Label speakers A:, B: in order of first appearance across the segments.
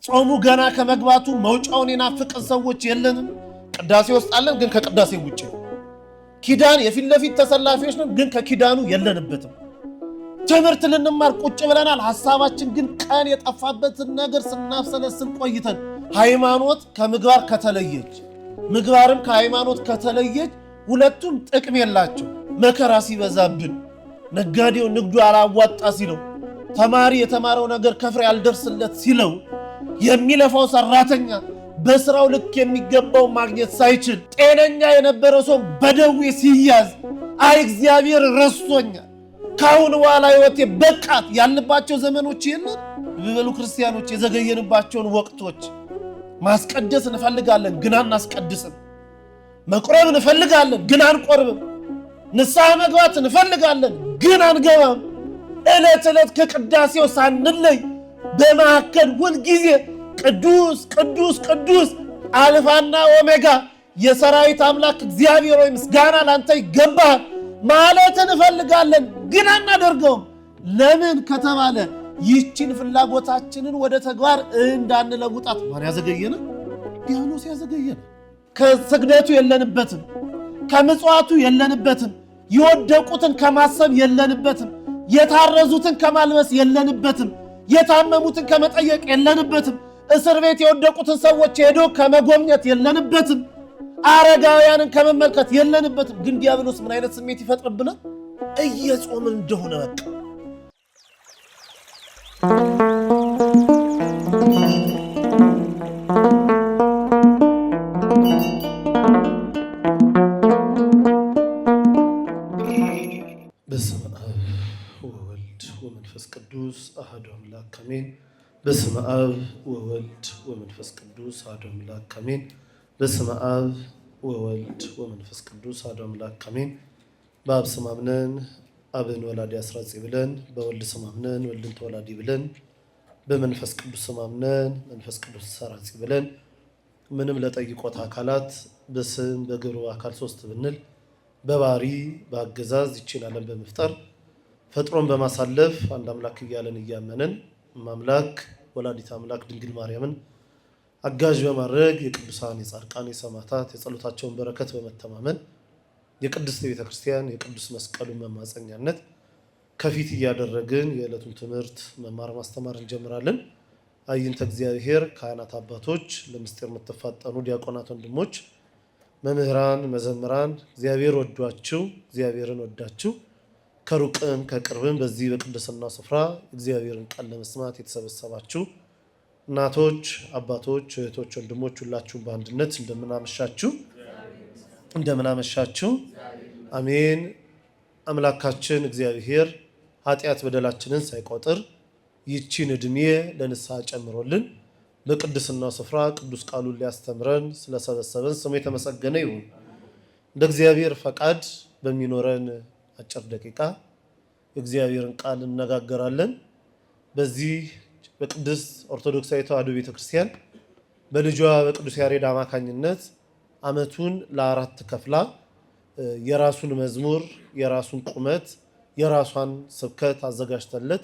A: ጾሙ ገና ከመግባቱ መውጫውን የናፈቀን ሰዎች የለንም። ቅዳሴ ውስጥ አለን፣ ግን ከቅዳሴ ውጪ። ኪዳን የፊት ለፊት ተሰላፊዎች ነን፣ ግን ከኪዳኑ የለንበትም። ትምህርት ልንማር ቁጭ ብለናል። ሐሳባችን ግን ቀን የጠፋበትን ነገር ስናብሰለስል ቆይተን ሃይማኖት ከምግባር ከተለየች፣ ምግባርም ከሃይማኖት ከተለየች ሁለቱም ጥቅም የላቸው። መከራ ሲበዛብን፣ ነጋዴው ንግዱ አላዋጣ ሲለው፣ ተማሪ የተማረው ነገር ከፍሬ ያልደርስለት ሲለው፣ የሚለፋው ሰራተኛ በስራው ልክ የሚገባው ማግኘት ሳይችል፣ ጤነኛ የነበረው ሰው በደዌ ሲያዝ፣ አይ እግዚአብሔር ረስቶኛል ካሁን በኋላ ሕይወቴ በቃት ያልንባቸው ዘመኖች የለን። በበሉ ክርስቲያኖች የዘገየንባቸውን ወቅቶች ማስቀደስ እንፈልጋለን፣ ግን አናስቀድስም። መቁረብ እንፈልጋለን፣ ግን አንቆርብም። ንስሐ መግባት እንፈልጋለን፣ ግን አንገባም። ዕለት ዕለት ከቅዳሴው ሳንለይ በመካከል ሁልጊዜ ቅዱስ ቅዱስ ቅዱስ አልፋና ኦሜጋ የሰራዊት አምላክ እግዚአብሔር ሆይ ምስጋና ላንተ ይገባል ማለት እንፈልጋለን፣ ግን አናደርገውም። ለምን ከተባለ ይህችን ፍላጎታችንን ወደ ተግባር እንዳንለውጣት ማን ያዘገየነ? ዲያብሎስ ያዘገየነ። ከስግደቱ የለንበትም፣ ከምጽዋቱ የለንበትም፣ የወደቁትን ከማሰብ የለንበትም፣ የታረዙትን ከማልበስ የለንበትም፣ የታመሙትን ከመጠየቅ የለንበትም፣ እስር ቤት የወደቁትን ሰዎች ሄዶ ከመጎብኘት የለንበትም፣ አረጋውያንን ከመመልከት የለንበትም። ግን ዲያብሎስ ምን አይነት ስሜት ይፈጥርብናል? እየጾምን እንደሆነ በቃ በስመ አብ ወወልድ ወመንፈስ ቅዱስ አሐዱ አምላክ አሜን። በስመ አብ ወወልድ ወመንፈስ ቅዱስ አሐዱ አምላክ አሜን። በስመ አብ ወወልድ ወመንፈስ ቅዱስ አሐዱ አምላክ አሜን። በአብ ስም አምነን አብን ወላዲ አስራጺ ብለን፣ በወልድ ስም አምነን ወልድን ተወላዲ ብለን፣ በመንፈስ ቅዱስ ስም አምነን መንፈስ ቅዱስ ሰራጺ ብለን፣ ምንም ለጠይቆት አካላት በስም በግብር በአካል ሶስት ብንል፣ በባህሪ በአገዛዝ ይችን ዓለም በመፍጠር ፈጥሮን በማሳለፍ አንድ አምላክ እያለን እያመነን ማምላክ ወላዲት አምላክ ድንግል ማርያምን አጋዥ በማድረግ የቅዱሳን የጻድቃን የሰማዕታት የጸሎታቸውን በረከት በመተማመን የቅድስት ቤተ ክርስቲያን የቅዱስ መስቀሉን መማፀኛነት ከፊት እያደረግን የዕለቱን ትምህርት መማር ማስተማር እንጀምራለን። አይንተ እግዚአብሔር ካህናት አባቶች፣ ለምስጢር የምትፋጠኑ ዲያቆናት ወንድሞች፣ መምህራን መዘምራን፣ እግዚአብሔር ወዷችሁ እግዚአብሔርን ወዳችሁ ከሩቅም ከቅርብም በዚህ በቅድስና ስፍራ እግዚአብሔርን ቃል ለመስማት የተሰበሰባችሁ እናቶች፣ አባቶች፣ እህቶች፣ ወንድሞች ሁላችሁም በአንድነት እንደምናመሻችሁ አሜን። አምላካችን እግዚአብሔር ኃጢአት በደላችንን ሳይቆጥር ይቺን ዕድሜ ለንስሐ ጨምሮልን በቅድስናው ስፍራ ቅዱስ ቃሉን ሊያስተምረን ስለሰበሰበን ስሙ የተመሰገነ ይሁን። እንደ እግዚአብሔር ፈቃድ በሚኖረን አጭር ደቂቃ የእግዚአብሔርን ቃል እንነጋገራለን። በዚህ በቅድስት ኦርቶዶክሳዊ ተዋሕዶ ቤተክርስቲያን በልጇ በቅዱስ ያሬድ አማካኝነት ዓመቱን ለአራት ከፍላ የራሱን መዝሙር፣ የራሱን ቁመት፣ የራሷን ስብከት አዘጋጅተለት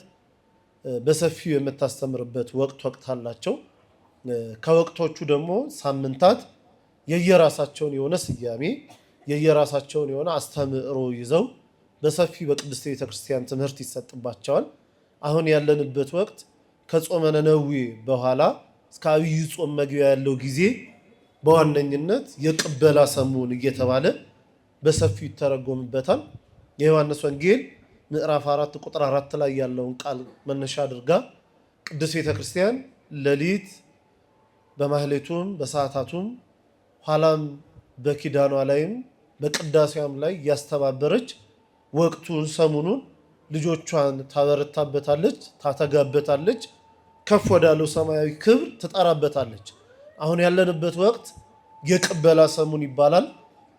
A: በሰፊው የምታስተምርበት ወቅት አላቸው። ከወቅቶቹ ደግሞ ሳምንታት የየራሳቸውን የሆነ ስያሜ የየራሳቸውን የሆነ አስተምህሮ ይዘው በሰፊው በቅድስት ቤተክርስቲያን ትምህርት ይሰጥባቸዋል። አሁን ያለንበት ወቅት ከጾመ ነነዌ በኋላ እስከ አብይ ጾም መግቢያ ያለው ጊዜ በዋነኝነት የቅበላ ሰሙን እየተባለ በሰፊው ይተረጎምበታል። የዮሐንስ ወንጌል ምዕራፍ 4 ቁጥር 4 ላይ ያለውን ቃል መነሻ አድርጋ ቅድስት ቤተክርስቲያን ሌሊት በማህሌቱም በሰዓታቱም ኋላም በኪዳኗ ላይም በቅዳሴዋም ላይ እያስተባበረች ወቅቱን ሰሙኑን ልጆቿን ታበረታበታለች፣ ታተጋበታለች፣ ከፍ ወዳለው ሰማያዊ ክብር ትጠራበታለች። አሁን ያለንበት ወቅት የቅበላ ሰሙን ይባላል።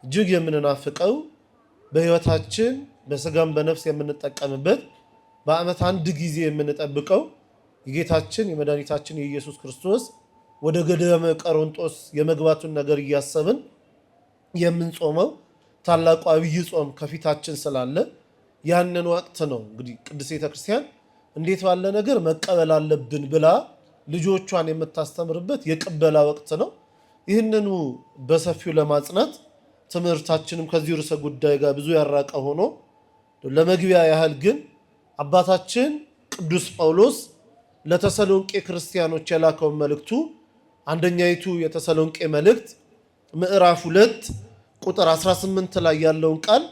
A: እጅግ የምንናፍቀው በሕይወታችን በስጋም በነፍስ የምንጠቀምበት በዓመት አንድ ጊዜ የምንጠብቀው የጌታችን የመድኃኒታችን የኢየሱስ ክርስቶስ ወደ ገዳመ ቆሮንጦስ የመግባቱን ነገር እያሰብን የምንጾመው ታላቁ አብይ ጾም ከፊታችን ስላለ ያንን ወቅት ነው እንግዲህ ቅድስት ቤተክርስቲያን እንዴት ባለ ነገር መቀበል አለብን ብላ ልጆቿን የምታስተምርበት የቅበላ ወቅት ነው። ይህንኑ በሰፊው ለማጽናት ትምህርታችንም ከዚህ ርዕሰ ጉዳይ ጋር ብዙ ያራቀ ሆኖ ለመግቢያ ያህል ግን አባታችን ቅዱስ ጳውሎስ ለተሰሎንቄ ክርስቲያኖች የላከውን መልእክቱ አንደኛይቱ የተሰሎንቄ መልእክት ምዕራፍ 2 ቁጥር 18 ላይ ያለውን ቃል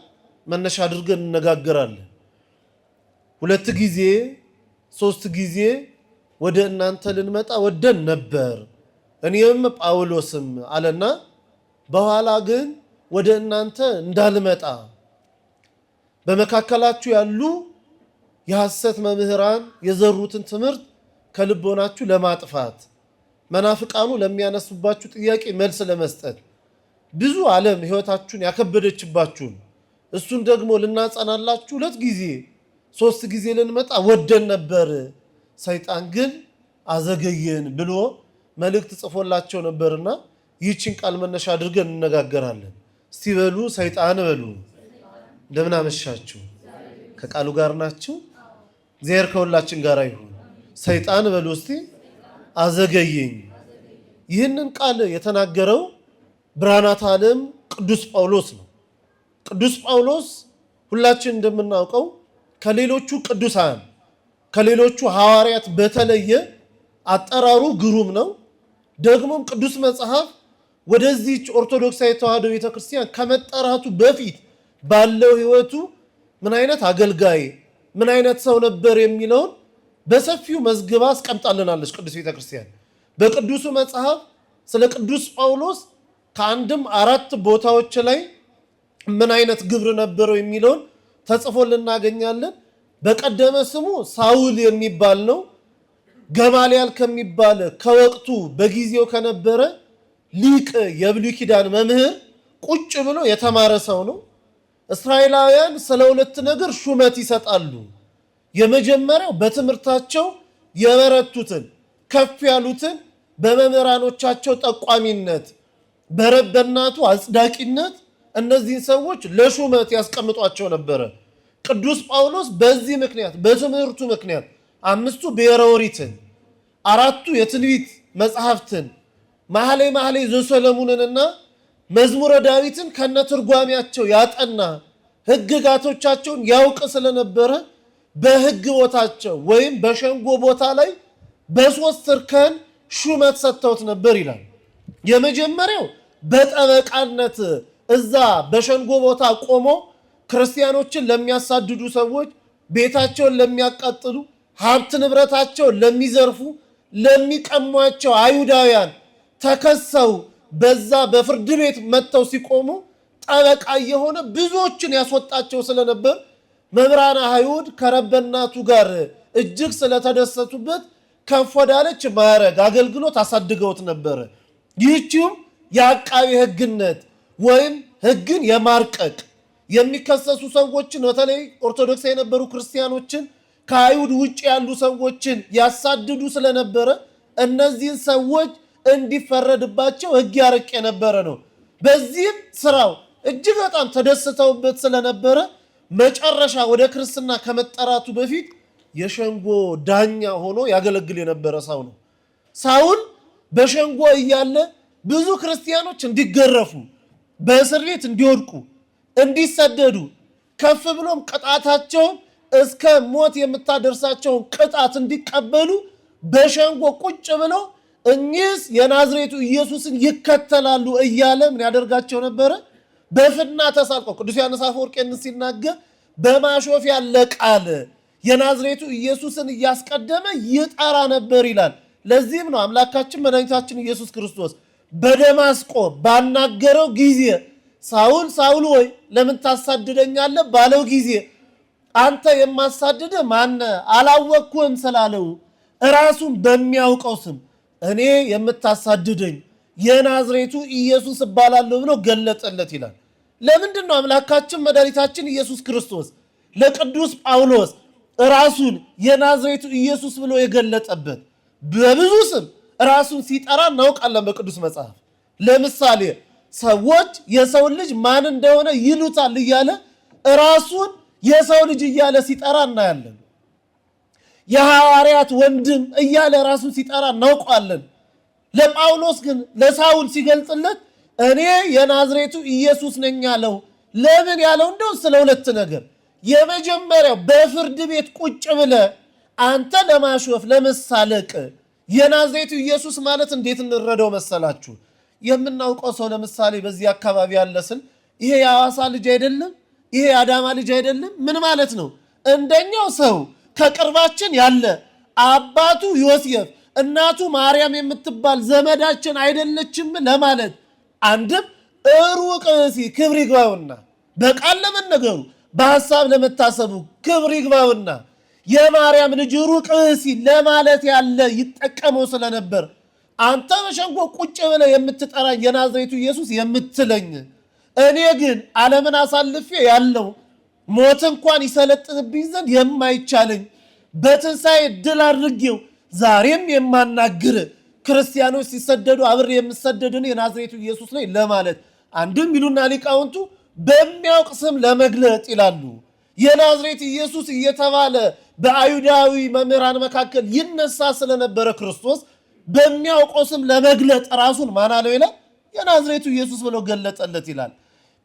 A: መነሻ አድርገን እንነጋገራለን። 2 ጊዜ 3 ጊዜ ወደ እናንተ ልንመጣ ወደን ነበር፣ እኔም ጳውሎስም አለና በኋላ ግን ወደ እናንተ እንዳልመጣ በመካከላችሁ ያሉ የሐሰት መምህራን የዘሩትን ትምህርት ከልቦናችሁ ለማጥፋት መናፍቃኑ ለሚያነሱባችሁ ጥያቄ መልስ ለመስጠት ብዙ ዓለም ሕይወታችሁን ያከበደችባችሁን እሱን ደግሞ ልናጸናላችሁ 2 ጊዜ 3 ጊዜ ልንመጣ ወደን ነበር፣ ሰይጣን ግን አዘገየን ብሎ መልእክት ጽፎላቸው ነበርና ይህችን ቃል መነሻ አድርገን እንነጋገራለን። እስቲ በሉ ሰይጣን በሉ። እንደምን አመሻችሁ? ከቃሉ ጋር ናችሁ? እግዚአብሔር ከሁላችን ጋር ይሁን። ሰይጣን በሉ እስቲ አዘገየኝ። ይህንን ቃል የተናገረው ብርሃናት ዓለም ቅዱስ ጳውሎስ ነው። ቅዱስ ጳውሎስ ሁላችን እንደምናውቀው ከሌሎቹ ቅዱሳን ከሌሎቹ ሐዋርያት በተለየ አጠራሩ ግሩም ነው። ደግሞም ቅዱስ መጽሐፍ ወደዚህ ኦርቶዶክሳዊ ተዋሕዶ ቤተክርስቲያን ከመጠራቱ በፊት ባለው ሕይወቱ ምን አይነት አገልጋይ ምን አይነት ሰው ነበር የሚለውን በሰፊው መዝግባ አስቀምጣልናለች ቅዱስ ቤተክርስቲያን። በቅዱሱ መጽሐፍ ስለ ቅዱስ ጳውሎስ ከአንድም 4 ቦታዎች ላይ ምን አይነት ግብር ነበረው የሚለውን ተጽፎ ልናገኛለን። በቀደመ ስሙ ሳውል የሚባል ነው። ገማልያል ከሚባል ከወቅቱ በጊዜው ከነበረ ሊቅ የብሉይ ኪዳን መምህር ቁጭ ብሎ የተማረ ሰው ነው። እስራኤላውያን ስለ 2 ነገር ሹመት ይሰጣሉ። የመጀመሪያው በትምህርታቸው የበረቱትን ከፍ ያሉትን በመምህራኖቻቸው ጠቋሚነት በረበናቱ አጽዳቂነት እነዚህን ሰዎች ለሹመት ያስቀምጧቸው ነበረ። ቅዱስ ጳውሎስ በዚህ ምክንያት በትምህርቱ ምክንያት 5ቱ ብሔረ ኦሪትን 4ቱ የትንቢት መጽሐፍትን መኃልየ ዘሰሎሞንንና መዝሙረ ዳዊትን ከነትርጓሜያቸው ያጠና ሕግጋቶቻቸውን ያውቅ ስለነበረ በሕግ ቦታቸው ወይም በሸንጎ ቦታ ላይ በ3 እርከን ሹመት ሰጥተውት ነበር ይላል። የመጀመሪያው በጠበቃነት እዛ በሸንጎ ቦታ ቆሞ ክርስቲያኖችን ለሚያሳድዱ ሰዎች፣ ቤታቸውን ለሚያቃጥሉ፣ ሀብት ንብረታቸውን ለሚዘርፉ፣ ለሚቀሟቸው አይሁዳውያን ተከሰው በዛ በፍርድ ቤት መጥተው ሲቆሙ ጠበቃ የሆነ ብዙዎችን ያስወጣቸው ስለነበር መምህራነ አይሁድ ከረበናቱ ጋር እጅግ ስለተደሰቱበት ከፍ ወዳለች ማዕረግ አገልግሎት አሳድገውት ነበር። ይህችም የአቃቤ ሕግነት ወይም ሕግን የማርቀቅ የሚከሰሱ ሰዎችን በተለይ ኦርቶዶክስ የነበሩ ክርስቲያኖችን ከአይሁድ ውጭ ያሉ ሰዎችን ያሳድዱ ስለነበረ እነዚህን ሰዎች እንዲፈረድባቸው ሕግ ያርቅ የነበረ ነው። በዚህም ስራው እጅግ በጣም ተደስተውበት ስለነበረ መጨረሻ ወደ ክርስትና ከመጠራቱ በፊት የሸንጎ ዳኛ ሆኖ ያገለግል የነበረ ሰው ነው። ሳውል በሸንጎ እያለ ብዙ ክርስቲያኖች እንዲገረፉ፣ በእስር ቤት እንዲወድቁ፣ እንዲሰደዱ ከፍ ብሎም ቅጣታቸውን እስከ ሞት የምታደርሳቸውን ቅጣት እንዲቀበሉ በሸንጎ ቁጭ ብለው እኚህስ የናዝሬቱ ኢየሱስን ይከተላሉ እያለ ምን ያደርጋቸው ነበረ? በፍና ተሳልቀው ቅዱስ ዮሐንስ አፈወርቅ ሲናገር በማሾፍ ያለ ቃል የናዝሬቱ ኢየሱስን እያስቀደመ ይጠራ ነበር ይላል። ለዚህም ነው አምላካችን መድኃኒታችን ኢየሱስ ክርስቶስ በደማስቆ ባናገረው ጊዜ ሳውል ሳውል ወይ ለምን ታሳድደኛለህ ባለው ጊዜ አንተ የማሳድደ ማነ አላወቅኩም ስላለው ራሱን በሚያውቀው ስም እኔ የምታሳድደኝ የናዝሬቱ ኢየሱስ እባላለሁ ብሎ ገለጠለት ይላል። ለምንድን ነው አምላካችን መድኃኒታችን ኢየሱስ ክርስቶስ ለቅዱስ ጳውሎስ ራሱን የናዝሬቱ ኢየሱስ ብሎ የገለጠበት? በብዙ ስም ራሱን ሲጠራ እናውቃለን በቅዱስ መጽሐፍ። ለምሳሌ ሰዎች የሰው ልጅ ማን እንደሆነ ይሉታል እያለ ራሱን የሰው ልጅ እያለ ሲጠራ እናያለን። የሐዋርያት ወንድም እያለ ራሱን ሲጠራ እናውቀዋለን። ለጳውሎስ ግን ለሳውል ሲገልጽለት እኔ የናዝሬቱ ኢየሱስ ነኝ አለው። ለምን ያለው እንደው ስለ ሁለት ነገር። የመጀመሪያው በፍርድ ቤት ቁጭ ብለ አንተ ለማሾፍ ለመሳለቅ የናዝሬቱ ኢየሱስ ማለት እንዴት እንረዳው መሰላችሁ? የምናውቀው ሰው ለምሳሌ በዚህ አካባቢ ያለ ስል ይሄ የሐዋሳ ልጅ አይደለም፣ ይሄ የአዳማ ልጅ አይደለም፣ ምን ማለት ነው? እንደኛው ሰው ከቅርባችን ያለ አባቱ ዮሴፍ እናቱ ማርያም የምትባል ዘመዳችን አይደለችም ለማለት አንድም ሩቅ ክብር ይግባውና በቃል ለመነገሩ በሐሳብ ለመታሰቡ ክብር ይግባውና የማርያም ልጅ ሩቅ ለማለት ያለ ይጠቀመው ስለነበር አንተ በሸንጎ ቁጭ ብለህ የምትጠራኝ የናዝሬቱ ኢየሱስ የምትለኝ እኔ ግን ዓለምን አሳልፌ ያለው ሞት እንኳን ይሰለጥንብኝ ዘንድ የማይቻለኝ በትንሣኤ ድል አድርጌው ዛሬም የማናግር ክርስቲያኖች ሲሰደዱ አብሬ የምሰደድን የናዝሬቱ ኢየሱስ ነኝ ለማለት አንድም ይሉና ሊቃውንቱ በሚያውቅ ስም ለመግለጥ ይላሉ። የናዝሬት ኢየሱስ እየተባለ በአይሁዳዊ መምህራን መካከል ይነሳ ስለነበረ ክርስቶስ በሚያውቀው ስም ለመግለጥ ራሱን ማን አለው ይላል? የናዝሬቱ ኢየሱስ ብሎ ገለጠለት ይላል።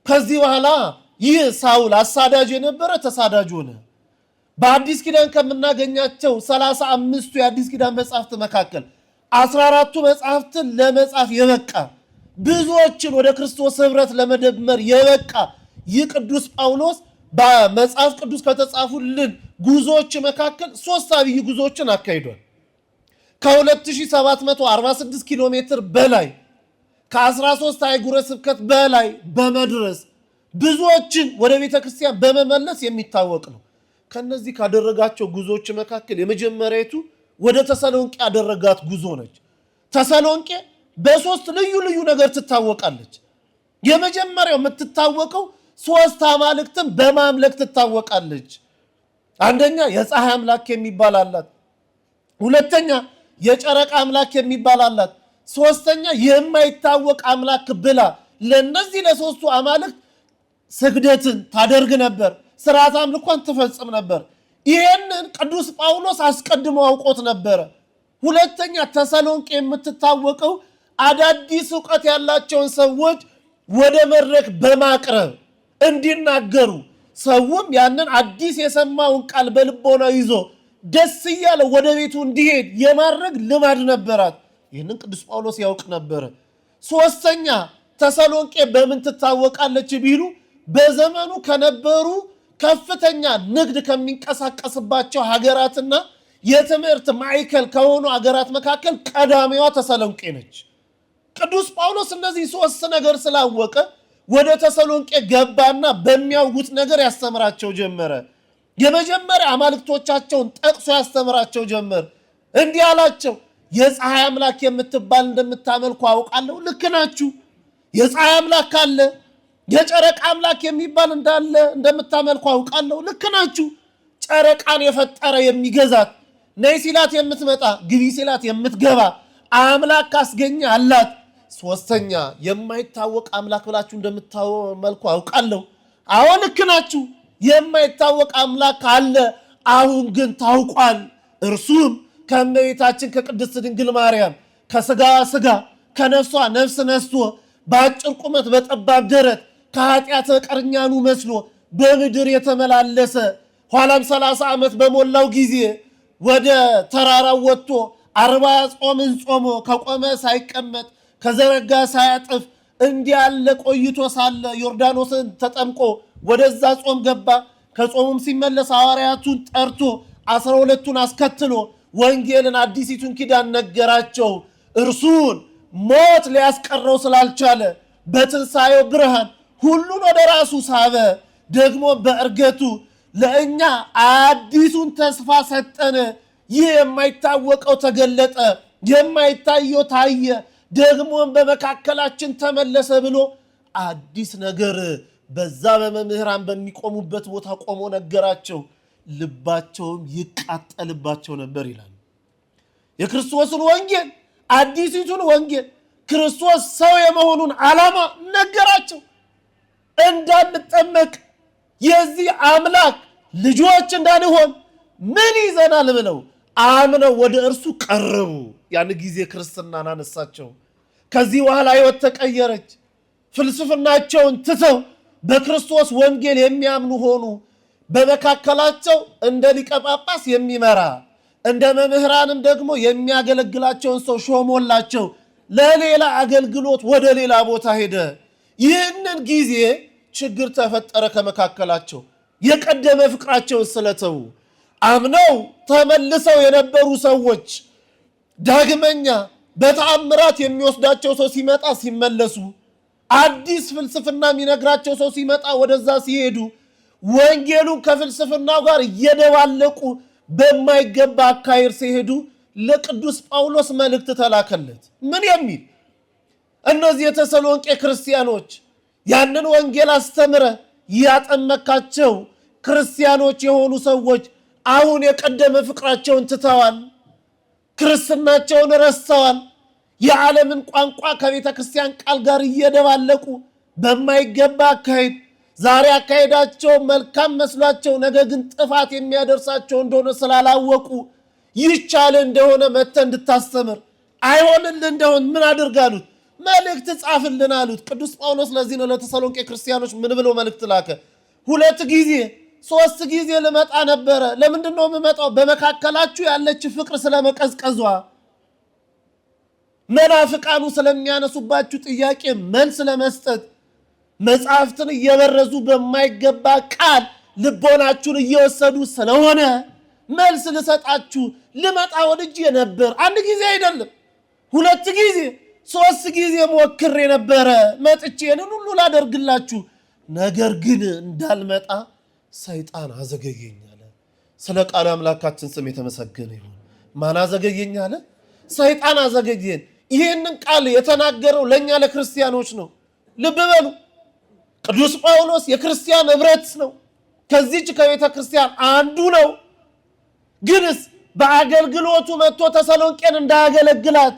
A: ከዚህ በኋላ ይህ ሳውል አሳዳጅ የነበረ ተሳዳጅ ሆነ። በአዲስ ኪዳን ከምናገኛቸው 35ቱ የአዲስ ኪዳን መጽሐፍት መካከል 14ቱ መጽሐፍትን ለመጻፍ የበቃ ብዙዎችን ወደ ክርስቶስ ህብረት ለመደመር የበቃ ይህ ቅዱስ ጳውሎስ በመጽሐፍ ቅዱስ ከተጻፉልን ጉዞዎች መካከል 3 አብይ ጉዞዎችን አካሂዷል። ከ2746 ኪሎ ሜትር በላይ ከ13 አህጉረ ስብከት በላይ በመድረስ ብዙዎችን ወደ ቤተክርስቲያን በመመለስ የሚታወቅ ነው። ከነዚህ ካደረጋቸው ጉዞዎች መካከል የመጀመሪያቱ ወደ ተሰሎንቄ ያደረጋት ጉዞ ነች። ተሰሎንቄ በሶስት ልዩ ልዩ ነገር ትታወቃለች። የመጀመሪያው የምትታወቀው 3 አማልክትን በማምለክ ትታወቃለች። አንደኛ የፀሐይ አምላክ የሚባል አላት፣ ሁለተኛ የጨረቃ አምላክ የሚባል አላት፣ ሶስተኛ የማይታወቅ አምላክ ብላ ለነዚህ ለሶስቱ አማልክት ስግደትን ታደርግ ነበር፣ ስርዓት አምልኮን ትፈጽም ነበር። ይህንን ቅዱስ ጳውሎስ አስቀድሞ አውቆት ነበረ። ሁለተኛ ተሰሎንቄ የምትታወቀው አዳዲስ ዕውቀት ያላቸውን ሰዎች ወደ መድረክ በማቅረብ እንዲናገሩ ሰውም ያንን አዲስ የሰማውን ቃል በልቦናው ይዞ ደስ እያለ ወደ ቤቱ እንዲሄድ የማድረግ ልማድ ነበራት። ይህንን ቅዱስ ጳውሎስ ያውቅ ነበረ። ሶስተኛ ተሰሎንቄ በምን ትታወቃለች ቢሉ በዘመኑ ከነበሩ ከፍተኛ ንግድ ከሚንቀሳቀስባቸው ሀገራትና የትምህርት ማዕከል ከሆኑ ሀገራት መካከል ቀዳሚዋ ተሰሎንቄ ነች። ቅዱስ ጳውሎስ እነዚህ 3 ነገር ስላወቀ ወደ ተሰሎንቄ ገባና በሚያውቁት ነገር ያስተምራቸው ጀመረ። የመጀመሪያ አማልክቶቻቸውን ጠቅሶ ያስተምራቸው ጀመር። እንዲህ አላቸው፣ የፀሐይ አምላክ የምትባል እንደምታመልኩ አውቃለሁ። ልክ ናችሁ። የፀሐይ አምላክ አለ። የጨረቃ አምላክ የሚባል እንዳለ እንደምታመልኩ አውቃለሁ። ልክ ናችሁ። ጨረቃን የፈጠረ የሚገዛት ነይ ሲላት የምትመጣ ግቢ ሲላት የምትገባ አምላክ አስገኘ አላት። ሶስተኛ የማይታወቅ አምላክ ብላችሁ እንደምታመልኩ አውቃለሁ። አዎ ልክ ናችሁ። የማይታወቅ አምላክ አለ፣ አሁን ግን ታውቋል። እርሱም ከእመቤታችን ከቅድስት ድንግል ማርያም ከስጋዋ ስጋ ከነፍሷ ነፍስ ነስቶ በአጭር ቁመት በጠባብ ደረት ከኃጢአተ ቀርኛኑ መስሎ በምድር የተመላለሰ ኋላም 30 ዓመት በሞላው ጊዜ ወደ ተራራው ወጥቶ 40 ጾምን ጾሞ ከቆመ ሳይቀመጥ ከዘረጋ ሳያጥፍ እንዲህ ያለ ቆይቶ ሳለ ዮርዳኖስን ተጠምቆ ወደዛ ጾም ገባ። ከጾሙም ሲመለስ ሐዋርያቱን ጠርቶ 12ቱን አስከትሎ ወንጌልን አዲሲቱን ኪዳን ነገራቸው። እርሱን ሞት ሊያስቀረው ስላልቻለ በትንሣኤው ብርሃን ሁሉን ወደ ራሱ ሳበ። ደግሞ በእርገቱ ለእኛ አዲሱን ተስፋ ሰጠን። ይህ የማይታወቀው ተገለጠ፣ የማይታየው ታየ፣ ደግሞም በመካከላችን ተመለሰ ብሎ አዲስ ነገር በዛ በመምህራን በሚቆሙበት ቦታ ቆሞ ነገራቸው። ልባቸውም ይቃጠልባቸው ነበር ይላል። የክርስቶስን ወንጌል አዲሲቱን ወንጌል ክርስቶስ ሰው የመሆኑን ዓላማ ነገራቸው። እንዳንጠመቅ የዚህ አምላክ ልጆች እንዳንሆን ምን ይዘናል ብለው አምነው ወደ እርሱ ቀረቡ። ያን ጊዜ ክርስትናን አነሳቸው። ከዚህ በኋላ ሕይወት ተቀየረች። ፍልስፍናቸውን ትተው በክርስቶስ ወንጌል የሚያምኑ ሆኑ። በመካከላቸው እንደ ሊቀ ጳጳስ የሚመራ እንደ መምህራንም ደግሞ የሚያገለግላቸውን ሰው ሾሞላቸው ለሌላ አገልግሎት ወደ ሌላ ቦታ ሄደ። ይህንን ጊዜ ችግር ተፈጠረ ከመካከላቸው። የቀደመ ፍቅራቸውን ስለተው አምነው ተመልሰው የነበሩ ሰዎች ዳግመኛ በተአምራት የሚወስዳቸው ሰው ሲመጣ ሲመለሱ፣ አዲስ ፍልስፍና የሚነግራቸው ሰው ሲመጣ ወደዛ ሲሄዱ፣ ወንጌሉን ከፍልስፍናው ጋር እየደባለቁ በማይገባ አካሄድ ሲሄዱ ለቅዱስ ጳውሎስ መልእክት ተላከለት። ምን የሚል? እነዚህ የተሰሎንቄ ክርስቲያኖች ያንን ወንጌል አስተምረ ያጠመካቸው ክርስቲያኖች የሆኑ ሰዎች አሁን የቀደመ ፍቅራቸውን ትተዋል። ክርስትናቸውን ረስተዋል። የዓለምን ቋንቋ ከቤተ ክርስቲያን ቃል ጋር እየደባለቁ በማይገባ አካሄድ ዛሬ አካሄዳቸው መልካም መስሏቸው ነገ ግን ጥፋት የሚያደርሳቸው እንደሆነ ስላላወቁ ይቻል እንደሆነ መጥተህ እንድታስተምር አይሆንልህ እንደሆን ምን አድርጋሉት? መልእክት ጻፍልን አሉት። ቅዱስ ጳውሎስ ለዚህ ነው ለተሰሎንቄ ክርስቲያኖች ምን ብሎ መልእክት ላከ? 2 ጊዜ 3 ጊዜ ልመጣ ነበረ። ለምንድን ነው የምመጣው? በመካከላችሁ ያለች ፍቅር ስለመቀዝቀዟ፣ መናፍቃኑ ስለሚያነሱባችሁ ጥያቄ መልስ ለመስጠት፣ መጽሐፍትን እየበረዙ በማይገባ ቃል ልቦናችሁን እየወሰዱ ስለሆነ መልስ ልሰጣችሁ ልመጣ ወድጄ ነበር። 1 ጊዜ አይደለም 2 ጊዜ 3 ጊዜ ሞክሬ ነበረ መጥቼ ይህንን ሁሉ ላደርግላችሁ፣ ነገር ግን እንዳልመጣ ሰይጣን አዘገየኝ አለ። ስለ ቃሉ አምላካችን ስም የተመሰገነ ይሁን። ማን አዘገየኝ አለ? ሰይጣን አዘገየን። ይህንን ቃል የተናገረው ለእኛ ለክርስቲያኖች ነው። ልብ በሉ። ቅዱስ ጳውሎስ የክርስቲያን ህብረት ነው። ከዚች ከቤተ ክርስቲያን አንዱ ነው። ግንስ በአገልግሎቱ መጥቶ ተሰሎንቄን እንዳያገለግላት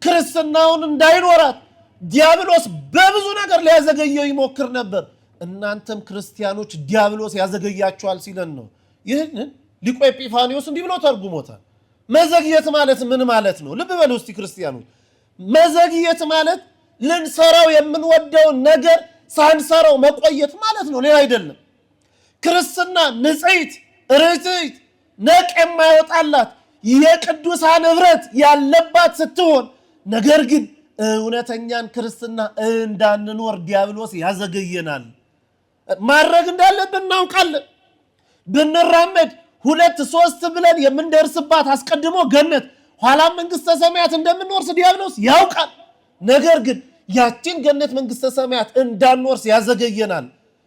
A: ክርስትናውን እንዳይኖራት ዲያብሎስ በብዙ ነገር ሊያዘገየው ይሞክር ነበር። እናንተም ክርስቲያኖች ዲያብሎስ ያዘገያችኋል ሲለን ነው። ይህንን ሊቁ ኤጲፋኒዎስ እንዲህ ብሎ ተርጉሞታል። መዘግየት ማለት ምን ማለት ነው? ልብ በሉ እስቲ ክርስቲያኖች። መዘግየት ማለት ልንሰራው የምንወደውን ነገር ሳንሰራው መቆየት ማለት ነው፣ ሌላ አይደለም። ክርስትና ንጽሕት ርትዕት ነቅ የማይወጣላት የቅዱሳን ህብረት ያለባት ስትሆን ነገር ግን እውነተኛን ክርስትና እንዳንኖር ዲያብሎስ ያዘገየናል። ማድረግ እንዳለብን እናውቃለን። ብንራመድ 2 3 ብለን የምንደርስባት አስቀድሞ ገነት ኋላም መንግስተ ሰማያት እንደምንወርስ ዲያብሎስ ያውቃል። ነገር ግን ያችን ገነት መንግስተ ሰማያት እንዳንወርስ ያዘገየናል።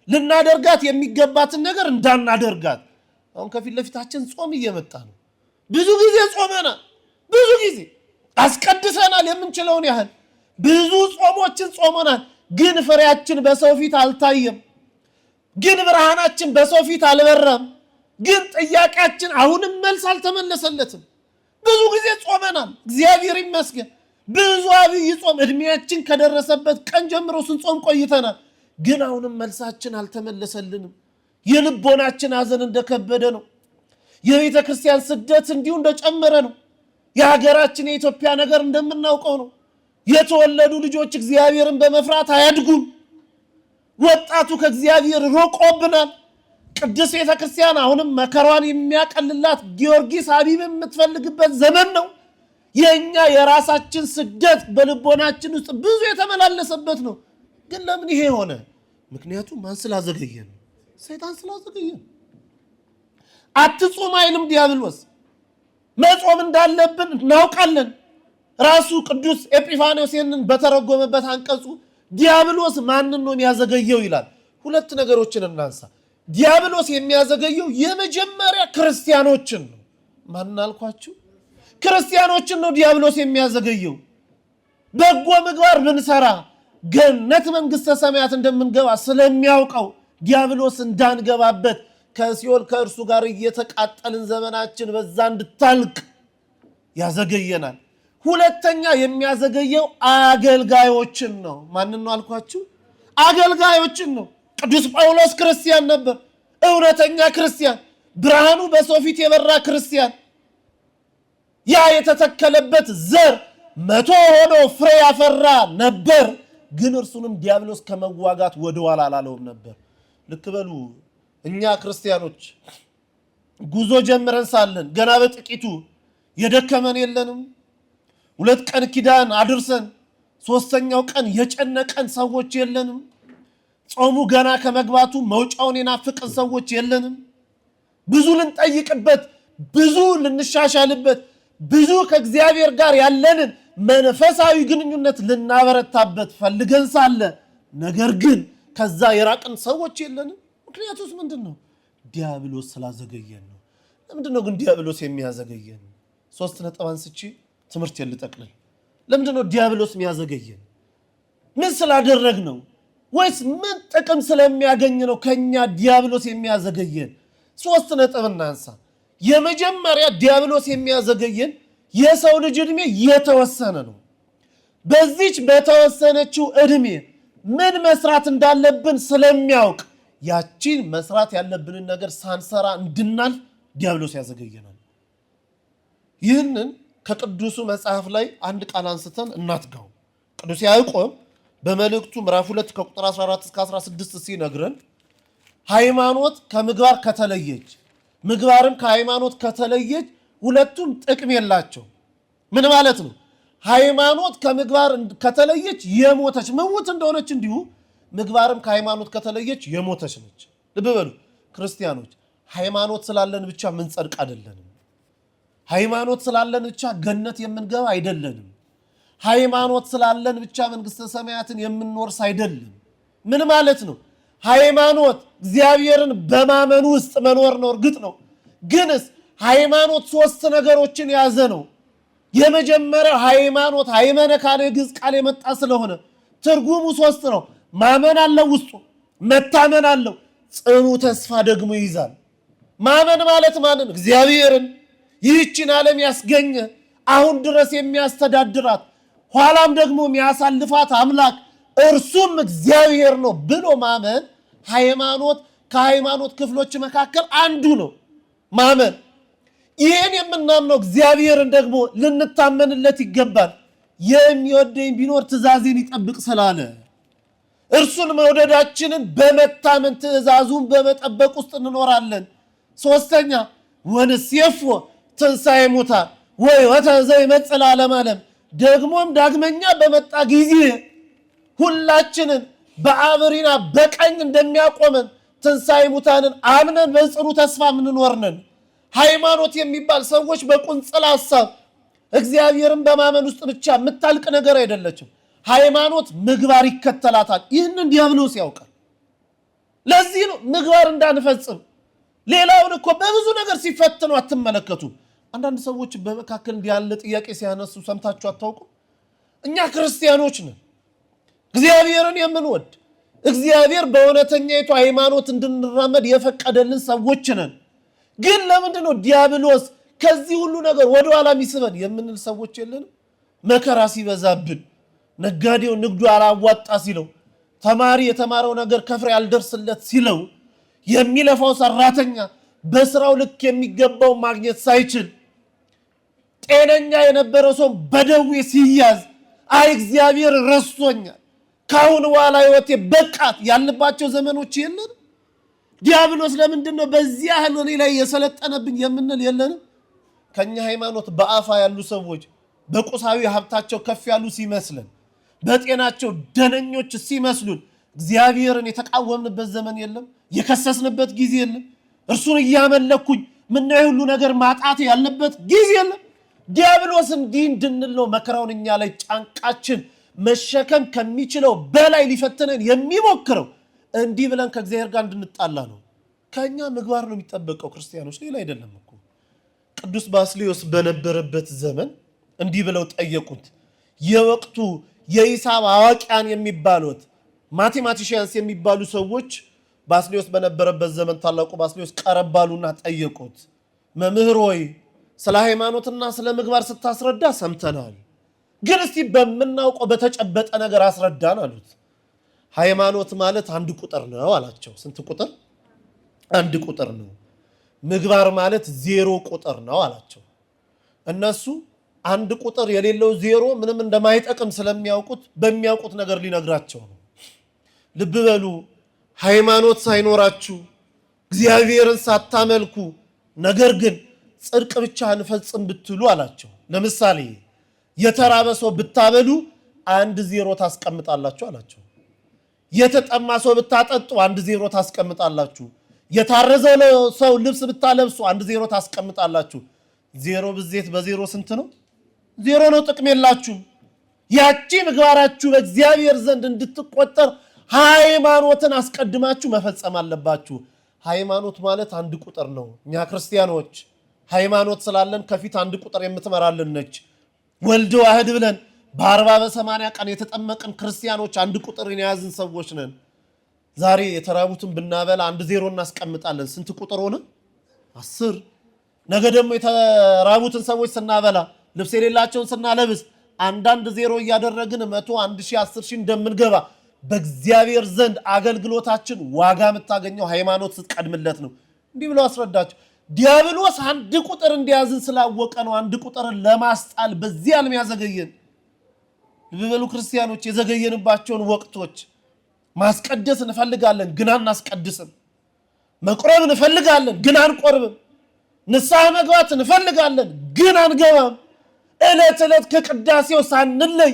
A: ልናደርጋት የሚገባትን ነገር እንዳናደርጋት። አሁን ከፊት ለፊታችን ጾም እየመጣ ነው። ብዙ ጊዜ ጾመናል፣ ብዙ ጊዜ አስቀድሰናል። የምንችለውን ያህል ብዙ ጾሞችን ጾመናል። ግን ፍሬያችን በሰው ፊት አልታየም። ግን ብርሃናችን በሰው ፊት አልበራም። ግን ጥያቄያችን አሁንም መልስ አልተመለሰለትም። ብዙ ጊዜ ጾመናል፣ እግዚአብሔር ይመስገን። ብዙ አብይ ጾም እድሜያችን ከደረሰበት ቀን ጀምሮ ስንጾም ቆይተናል። ግን አሁንም መልሳችን አልተመለሰልንም። የልቦናችን ሐዘን እንደከበደ ነው። የቤተ ክርስቲያን ስደት እንዲሁ እንደጨመረ ነው። የሀገራችን የኢትዮጵያ ነገር እንደምናውቀው ነው። የተወለዱ ልጆች እግዚአብሔርን በመፍራት አያድጉም። ወጣቱ ከእግዚአብሔር ርቆብናል። ቅድስት ቤተ ክርስቲያን አሁንም መከሯን የሚያቀልላት ጊዮርጊስ አቢብ የምትፈልግበት ዘመን ነው። የኛ የራሳችን ስደት በልቦናችን ውስጥ ብዙ የተመላለሰበት ነው። ግን ለምን ይሄ ሆነ? ምክንያቱም ማን ስላዘገየን? ሰይጣን ስላዘገየን። አትጾም አይልም ዲያብሎስ። መጾም እንዳለብን እናውቃለን። ራሱ ቅዱስ ኤጲፋኒዎስ በተረጎመበት አንቀጹ ዲያብሎስ ማንን ነው የሚያዘገየው ይላል። 2 ነገሮችን እናንሳ። ዲያብሎስ የሚያዘገየው የመጀመሪያ ክርስቲያኖችን ነው። ማንን አልኳችሁ? ክርስቲያኖችን ነው ዲያብሎስ የሚያዘገየው። በጎ ምግባር ብንሰራ ገነት መንግስተ ሰማያት እንደምንገባ ስለሚያውቀው ዲያብሎስ እንዳንገባበት ከሲኦል ከእርሱ ጋር እየተቃጠልን ዘመናችን በዛ እንድታልቅ ያዘገየናል። 2ኛ የሚያዘገየው አገልጋዮችን ነው። ማንን ነው አልኳችሁ? አገልጋዮችን ነው። ቅዱስ ጳውሎስ ክርስቲያን ነበር፣ እውነተኛ ክርስቲያን። ብርሃኑ በሰው ፊት የበራ ክርስቲያን ያ የተተከለበት ዘር 100 ሆኖ ፍሬ ያፈራ ነበር። ግን እርሱንም ዲያብሎስ ከመዋጋት ወደ ኋላ አላለውም ነበር። ልክ በሉ። እኛ ክርስቲያኖች ጉዞ ጀምረን ሳለን ገና በጥቂቱ የደከመን የለንም? 2 ቀን ኪዳን አድርሰን 3ኛው ቀን የጨነቀን ሰዎች የለንም? ጾሙ ገና ከመግባቱ መውጫውን የናፍቀን ሰዎች የለንም? ብዙ ልንጠይቅበት፣ ብዙ ልንሻሻልበት፣ ብዙ ከእግዚአብሔር ጋር ያለንን መንፈሳዊ ግንኙነት ልናበረታበት ፈልገን ሳለ ነገር ግን ከዛ የራቅን ሰዎች የለንም? ምክንያቱስ ምንድነው? ዲያብሎስ ስላዘገየን ነው። ለምንድነው ግን ዲያብሎስ የሚያዘገየን? 3 ነጥብ አንስቼ ትምህርት ልጠቅልል። ለምንድነው ዲያብሎስ የሚያዘገየን? ምን ስላደረግ ነው? ወይስ ምን ጥቅም ስለሚያገኝ ነው ከኛ ዲያብሎስ የሚያዘገየን? 3 ነጥብ እናንሳ። የመጀመሪያ ዲያብሎስ የሚያዘገየን የሰው ልጅ እድሜ የተወሰነ ነው። በዚች በተወሰነችው እድሜ ምን መስራት እንዳለብን ስለሚያውቅ ያቺን መስራት ያለብንን ነገር ሳንሰራ እንድናል ዲያብሎስ ያዘገየናል። ይህንን ከቅዱሱ መጽሐፍ ላይ አንድ ቃል አንስተን እናትጋው። ቅዱስ ያዕቆብ በመልእክቱ ምዕራፍ 2 ከቁጥር 14 እስከ 16 ሲነግረን ሃይማኖት ከምግባር ከተለየች ምግባርም ከሃይማኖት ከተለየች ሁለቱም ጥቅም የላቸው። ምን ማለት ነው? ሃይማኖት ከምግባር ከተለየች የሞተች ምውት እንደሆነች እንዲሁ ምግባርም ከሃይማኖት ከተለየች የሞተች ነች። ልብ በሉ ክርስቲያኖች፣ ሃይማኖት ስላለን ብቻ ምን ጸድቅ አይደለንም። ሃይማኖት ስላለን ብቻ ገነት የምንገባ አይደለንም። ሃይማኖት ስላለን ብቻ መንግስተ ሰማያትን የምንወርስ አይደለም። ምን ማለት ነው? ሃይማኖት እግዚአብሔርን በማመን ውስጥ መኖር ነው። እርግጥ ነው። ግንስ ሃይማኖት 3 ነገሮችን ያዘ ነው። የመጀመሪያው ሃይማኖት ሃይመነ ካለ ግዕዝ ቃል የመጣ ስለሆነ ትርጉሙ 3 ነው። ማመን አለው፣ ውስጡ መታመን አለው፣ ጽኑ ተስፋ ደግሞ ይይዛል። ማመን ማለት ማንን? እግዚአብሔርን፣ ይህችን ዓለም ያስገኘ አሁን ድረስ የሚያስተዳድራት ኋላም ደግሞ የሚያሳልፋት አምላክ እርሱም እግዚአብሔር ነው ብሎ ማመን ሃይማኖት ከሃይማኖት ክፍሎች መካከል አንዱ ነው። ማመን ይህን የምናምነው እግዚአብሔርን ደግሞ ልንታመንለት ይገባል። የሚወደኝ ቢኖር ትእዛዜን ይጠብቅ ስላለ እርሱን መውደዳችንን በመታመን ትእዛዙን በመጠበቅ ውስጥ እንኖራለን። 3ኛ ወንሴፎ ትንሣኤ ሙታን ወይ ወተዘይ መጽእ ለዓለመ ዓለም ደግሞም ዳግመኛ በመጣ ጊዜ ሁላችንን በአብሪና በቀኝ እንደሚያቆመን ትንሣኤ ሙታንን አምነን በጽኑ ተስፋ የምንኖርነን። ሃይማኖት የሚባል ሰዎች በቁንጽል ሐሳብ እግዚአብሔርን በማመን ውስጥ ብቻ የምታልቅ ነገር አይደለችም። ሃይማኖት ምግባር ይከተላታል። ይህንን ዲያብሎስ ያውቃል። ለዚህ ነው ምግባር እንዳንፈጽም ሌላውን እኮ በብዙ ነገር ሲፈትኑ አትመለከቱም? አንዳንድ ሰዎች በመካከል ያለ ጥያቄ ሲያነሱ ሰምታችሁ አታውቁም? እኛ ክርስቲያኖች ነን፣ እግዚአብሔርን የምንወድ እግዚአብሔር በእውነተኛይቱ ሃይማኖት እንድንራመድ የፈቀደልን ሰዎች ነን። ግን ለምንድን ነው ዲያብሎስ ከዚህ ሁሉ ነገር ወደ ኋላ የሚስበን የምንል ሰዎች የለንም? መከራ ሲበዛብን፣ ነጋዴው ንግዱ አላዋጣ ሲለው፣ ተማሪ የተማረው ነገር ከፍሬ ያልደርስለት ሲለው፣ የሚለፋው ሰራተኛ በስራው ልክ የሚገባው ማግኘት ሳይችል፣ ጤነኛ የነበረው ሰው በደዌ ሲያዝ፣ አይ እግዚአብሔር ረስቶኛል ካሁን በኋላ ህይወቴ በቃት ያልባቸው ዘመኖች የለንም? ዲያብሎስ ለምንድን ነው በዚህ ያህል እኔ ላይ የሰለጠነብኝ የምንል የለንም? ከኛ ሃይማኖት በአፋ ያሉ ሰዎች በቁሳዊ ሀብታቸው ከፍ ያሉ ሲመስለን፣ በጤናቸው ደነኞች ሲመስሉን እግዚአብሔርን የተቃወምንበት ዘመን የለም? የከሰስንበት ጊዜ የለም? እርሱን እያመለኩኝ ምናይ ሁሉ ነገር ማጣት ያለበት ጊዜ የለም? ዲያብሎስ እንዲህ እንድንል ነው መከራውን እኛ ላይ ጫንቃችን መሸከም ከሚችለው በላይ ሊፈትነን የሚሞክረው። እንዲህ ብለን ከእግዚአብሔር ጋር እንድንጣላ ነው። ከኛ ምግባር ነው የሚጠበቀው ክርስቲያኖች፣ ሌላ አይደለም እኮ። ቅዱስ ባስልዮስ በነበረበት ዘመን እንዲህ ብለው ጠየቁት። የወቅቱ የሂሳብ አዋቂያን የሚባሉት ማቴማቲሽያንስ የሚባሉ ሰዎች ባስልዮስ በነበረበት ዘመን ታላቁ ባስልዮስ ቀረባሉና ጠየቁት። መምህር ሆይ ስለ ሃይማኖትና ስለ ምግባር ስታስረዳ ሰምተናል፣ ግን እስቲ በምናውቀው በተጨበጠ ነገር አስረዳን አሉት። ሃይማኖት ማለት 1 ቁጥር ነው አላቸው። ስንት ቁጥር? 1 ቁጥር ነው። ምግባር ማለት ዜሮ ቁጥር ነው አላቸው። እነሱ አንድ ቁጥር የሌለው ዜሮ ምንም እንደማይጠቅም ስለሚያውቁት በሚያውቁት ነገር ሊነግራቸው ነው። ልብ በሉ፣ ሃይማኖት ሳይኖራችሁ እግዚአብሔርን ሳታመልኩ ነገር ግን ጽድቅ ብቻ እንፈጽም ብትሉ አላቸው። ለምሳሌ የተራበ ሰው ብታበሉ 1 ዜሮ ታስቀምጣላችሁ አላቸው። የተጠማ ሰው ብታጠጡ 1 ዜሮ ታስቀምጣላችሁ። የታረዘ ሰው ልብስ ብታለብሱ 1 ዜሮ ታስቀምጣላችሁ። ዜሮ ብዜት በዜሮ ስንት ነው? ዜሮ ነው። ጥቅም የላችሁም። ያቺ ምግባራችሁ በእግዚአብሔር ዘንድ እንድትቆጠር ሃይማኖትን አስቀድማችሁ መፈጸም አለባችሁ። ሃይማኖት ማለት 1 ቁጥር ነው። እኛ ክርስቲያኖች ሃይማኖት ስላለን ከፊት 1 ቁጥር የምትመራልን ነች። ወልድ ዋህድ ብለን በ40 በ80 ቀን የተጠመቅን ክርስቲያኖች 1 ቁጥርን የያዝን ሰዎች ነን። ዛሬ የተራቡትን ብናበላ 1 ዜሮ እናስቀምጣለን። ስንት ቁጥር ሆነ? 10። ነገ ደግሞ የተራቡትን ሰዎች ስናበላ ልብስ የሌላቸውን ስናለብስ 1 ዜሮ እያደረግን 100፣ 1000፣ 10000 እንደምንገባ በእግዚአብሔር ዘንድ አገልግሎታችን ዋጋ የምታገኘው ሃይማኖት ስትቀድምለት ነው። እንዲህ ብለው አስረዳቸው። ዲያብሎስ 1 ቁጥር እንዲያዝን ስላወቀ ነው 1 ቁጥርን ለማስጣል በዚህ ዓለም ያዘገየን። ልብ በሉ ክርስቲያኖች፣ የዘገየንባቸውን ወቅቶች ማስቀደስ እንፈልጋለን ግን አናስቀድስም። መቁረብ እንፈልጋለን ግን አንቆርብም። ንስሐ መግባት እንፈልጋለን ግን አንገባም። ዕለት ዕለት ከቅዳሴው ሳንለይ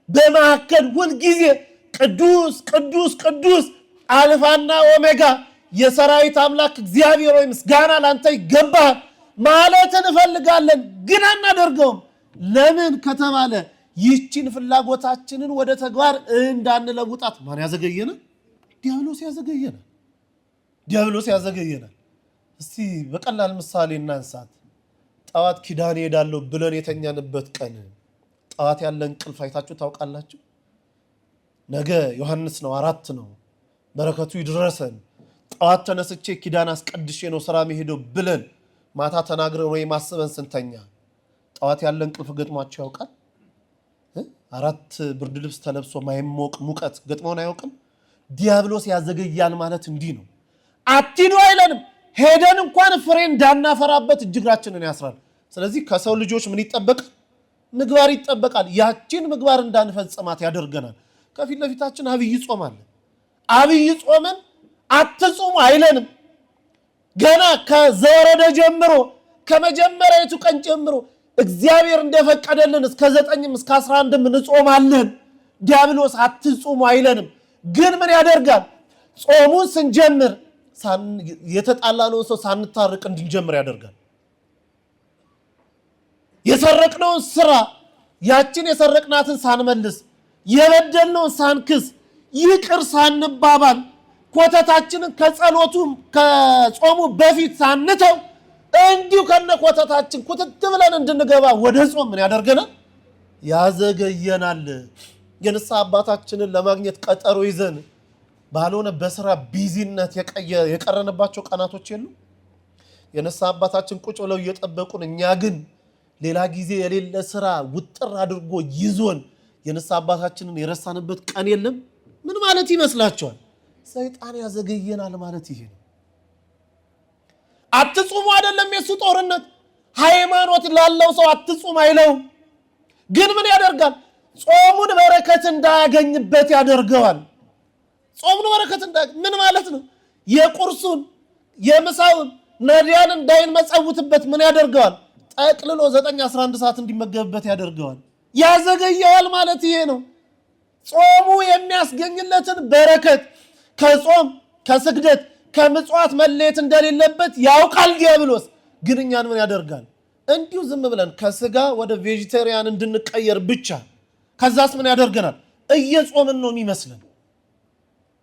A: በመካከል ሁልጊዜ ቅዱስ ቅዱስ ቅዱስ አልፋና ኦሜጋ የሰራዊት አምላክ እግዚአብሔር ሆይ ምስጋና ላንተ ይገባል ማለት እንፈልጋለን ግን አናደርገውም። ለምን ከተባለ ይህችን ፍላጎታችንን ወደ ተግባር እንዳንለውጣት ማን ያዘገየናል? ዲያብሎስ ያዘገየናል። ዲያብሎስ ያዘገየናል። እስቲ በቀላል ምሳሌ እናንሳት። ጠዋት ኪዳን ሄዳለሁ ብለን የተኛንበት ቀን ጠዋት ያለን እንቅልፍ አይታችሁ ታውቃላችሁ? ነገ ዮሐንስ ነው 4 ነው በረከቱ ይድረሰን ጠዋት ተነስቼ ኪዳን አስቀድሼ ነው ስራ መሄደው ብለን ማታ ተናግረን ወይ ማሰበን ስንተኛ ጠዋት ያለን እንቅልፍ ገጥሟችሁ ያውቃል? 4 ብርድ ልብስ ተለብሶ ማይሞቅ ሙቀት ገጥሞን አያውቅም? ዲያብሎስ ያዘገያን ማለት እንዲህ ነው። አትሂዱ አይለንም። ሄደን እንኳን ፍሬ እንዳናፈራበት እጅግራችንን ያስራል። ስለዚህ ከሰው ልጆች ምን ይጠበቃል? ምግባር ይጠበቃል። ያችን ምግባር እንዳንፈጽማት ያደርገናል። ከፊት ለፊታችን አብይ ጾም አለ። አብይ ጾምን አትጾሙ አይለንም። ገና ከዘወረደ ጀምሮ ከመጀመሪያቱ ቀን ጀምሮ እግዚአብሔር እንደፈቀደልን እስከ 9 እስከ 11 እንጾማለን። ዲያብሎስ አትጾሙ አይለንም። ግን ምን ያደርጋል? ጾሙን ስንጀምር የተጣላነውን ሰው ሳንታርቅ እንድንጀምር ያደርጋል። የሰረቅነውን ስራ ያችን የሰረቅናትን ሳንመልስ የበደልነውን ሳንክስ ይቅር ሳንባባል ኮተታችንን ከጸሎቱ ከጾሙ በፊት ሳንተው እንዲሁ ከነ ኮተታችን ኩትት ብለን እንድንገባ ወደ ጾም ምን ያደርገናል? ያዘገየናል። የንስሐ አባታችንን ለማግኘት ቀጠሮ ይዘን ባልሆነ በስራ ቢዚነት የቀረንባቸው ቀናቶች የሉ? የንስሐ አባታችን ቁጭ ብለው እየጠበቁን እኛ ግን ሌላ ጊዜ የሌለ ስራ ውጥር አድርጎ ይዞን የንስሐ አባታችንን የረሳንበት ቀን የለም? ምን ማለት ይመስላችኋል? ሰይጣን ያዘገየናል ማለት ይሄ ነው። አትጹሙ አይደለም የሱ ጦርነት። ሃይማኖት ላለው ሰው አትጹም አይለውም። ግን ምን ያደርጋል? ጾሙን በረከት እንዳያገኝበት ያደርገዋል። ጾሙን በረከት ምን ማለት ነው? የቁርሱን የምሳውን ነዲያን እንዳይመጸውትበት ምን ያደርገዋል? ጠቅልሎ 9-11 ሰዓት እንዲመገብበት ያደርገዋል። ያዘገየዋል ማለት ይሄ ነው። ጾሙ የሚያስገኝለትን በረከት ከጾም ከስግደት ከምጽዋት መለየት እንደሌለበት ያውቃል ዲያብሎስ። ግን እኛን ምን ያደርጋል? እንዲሁ ዝም ብለን ከስጋ ወደ ቬጂቴሪያን እንድንቀየር ብቻ። ከዛስ ምን ያደርገናል? እየጾምን ነው የሚመስለን።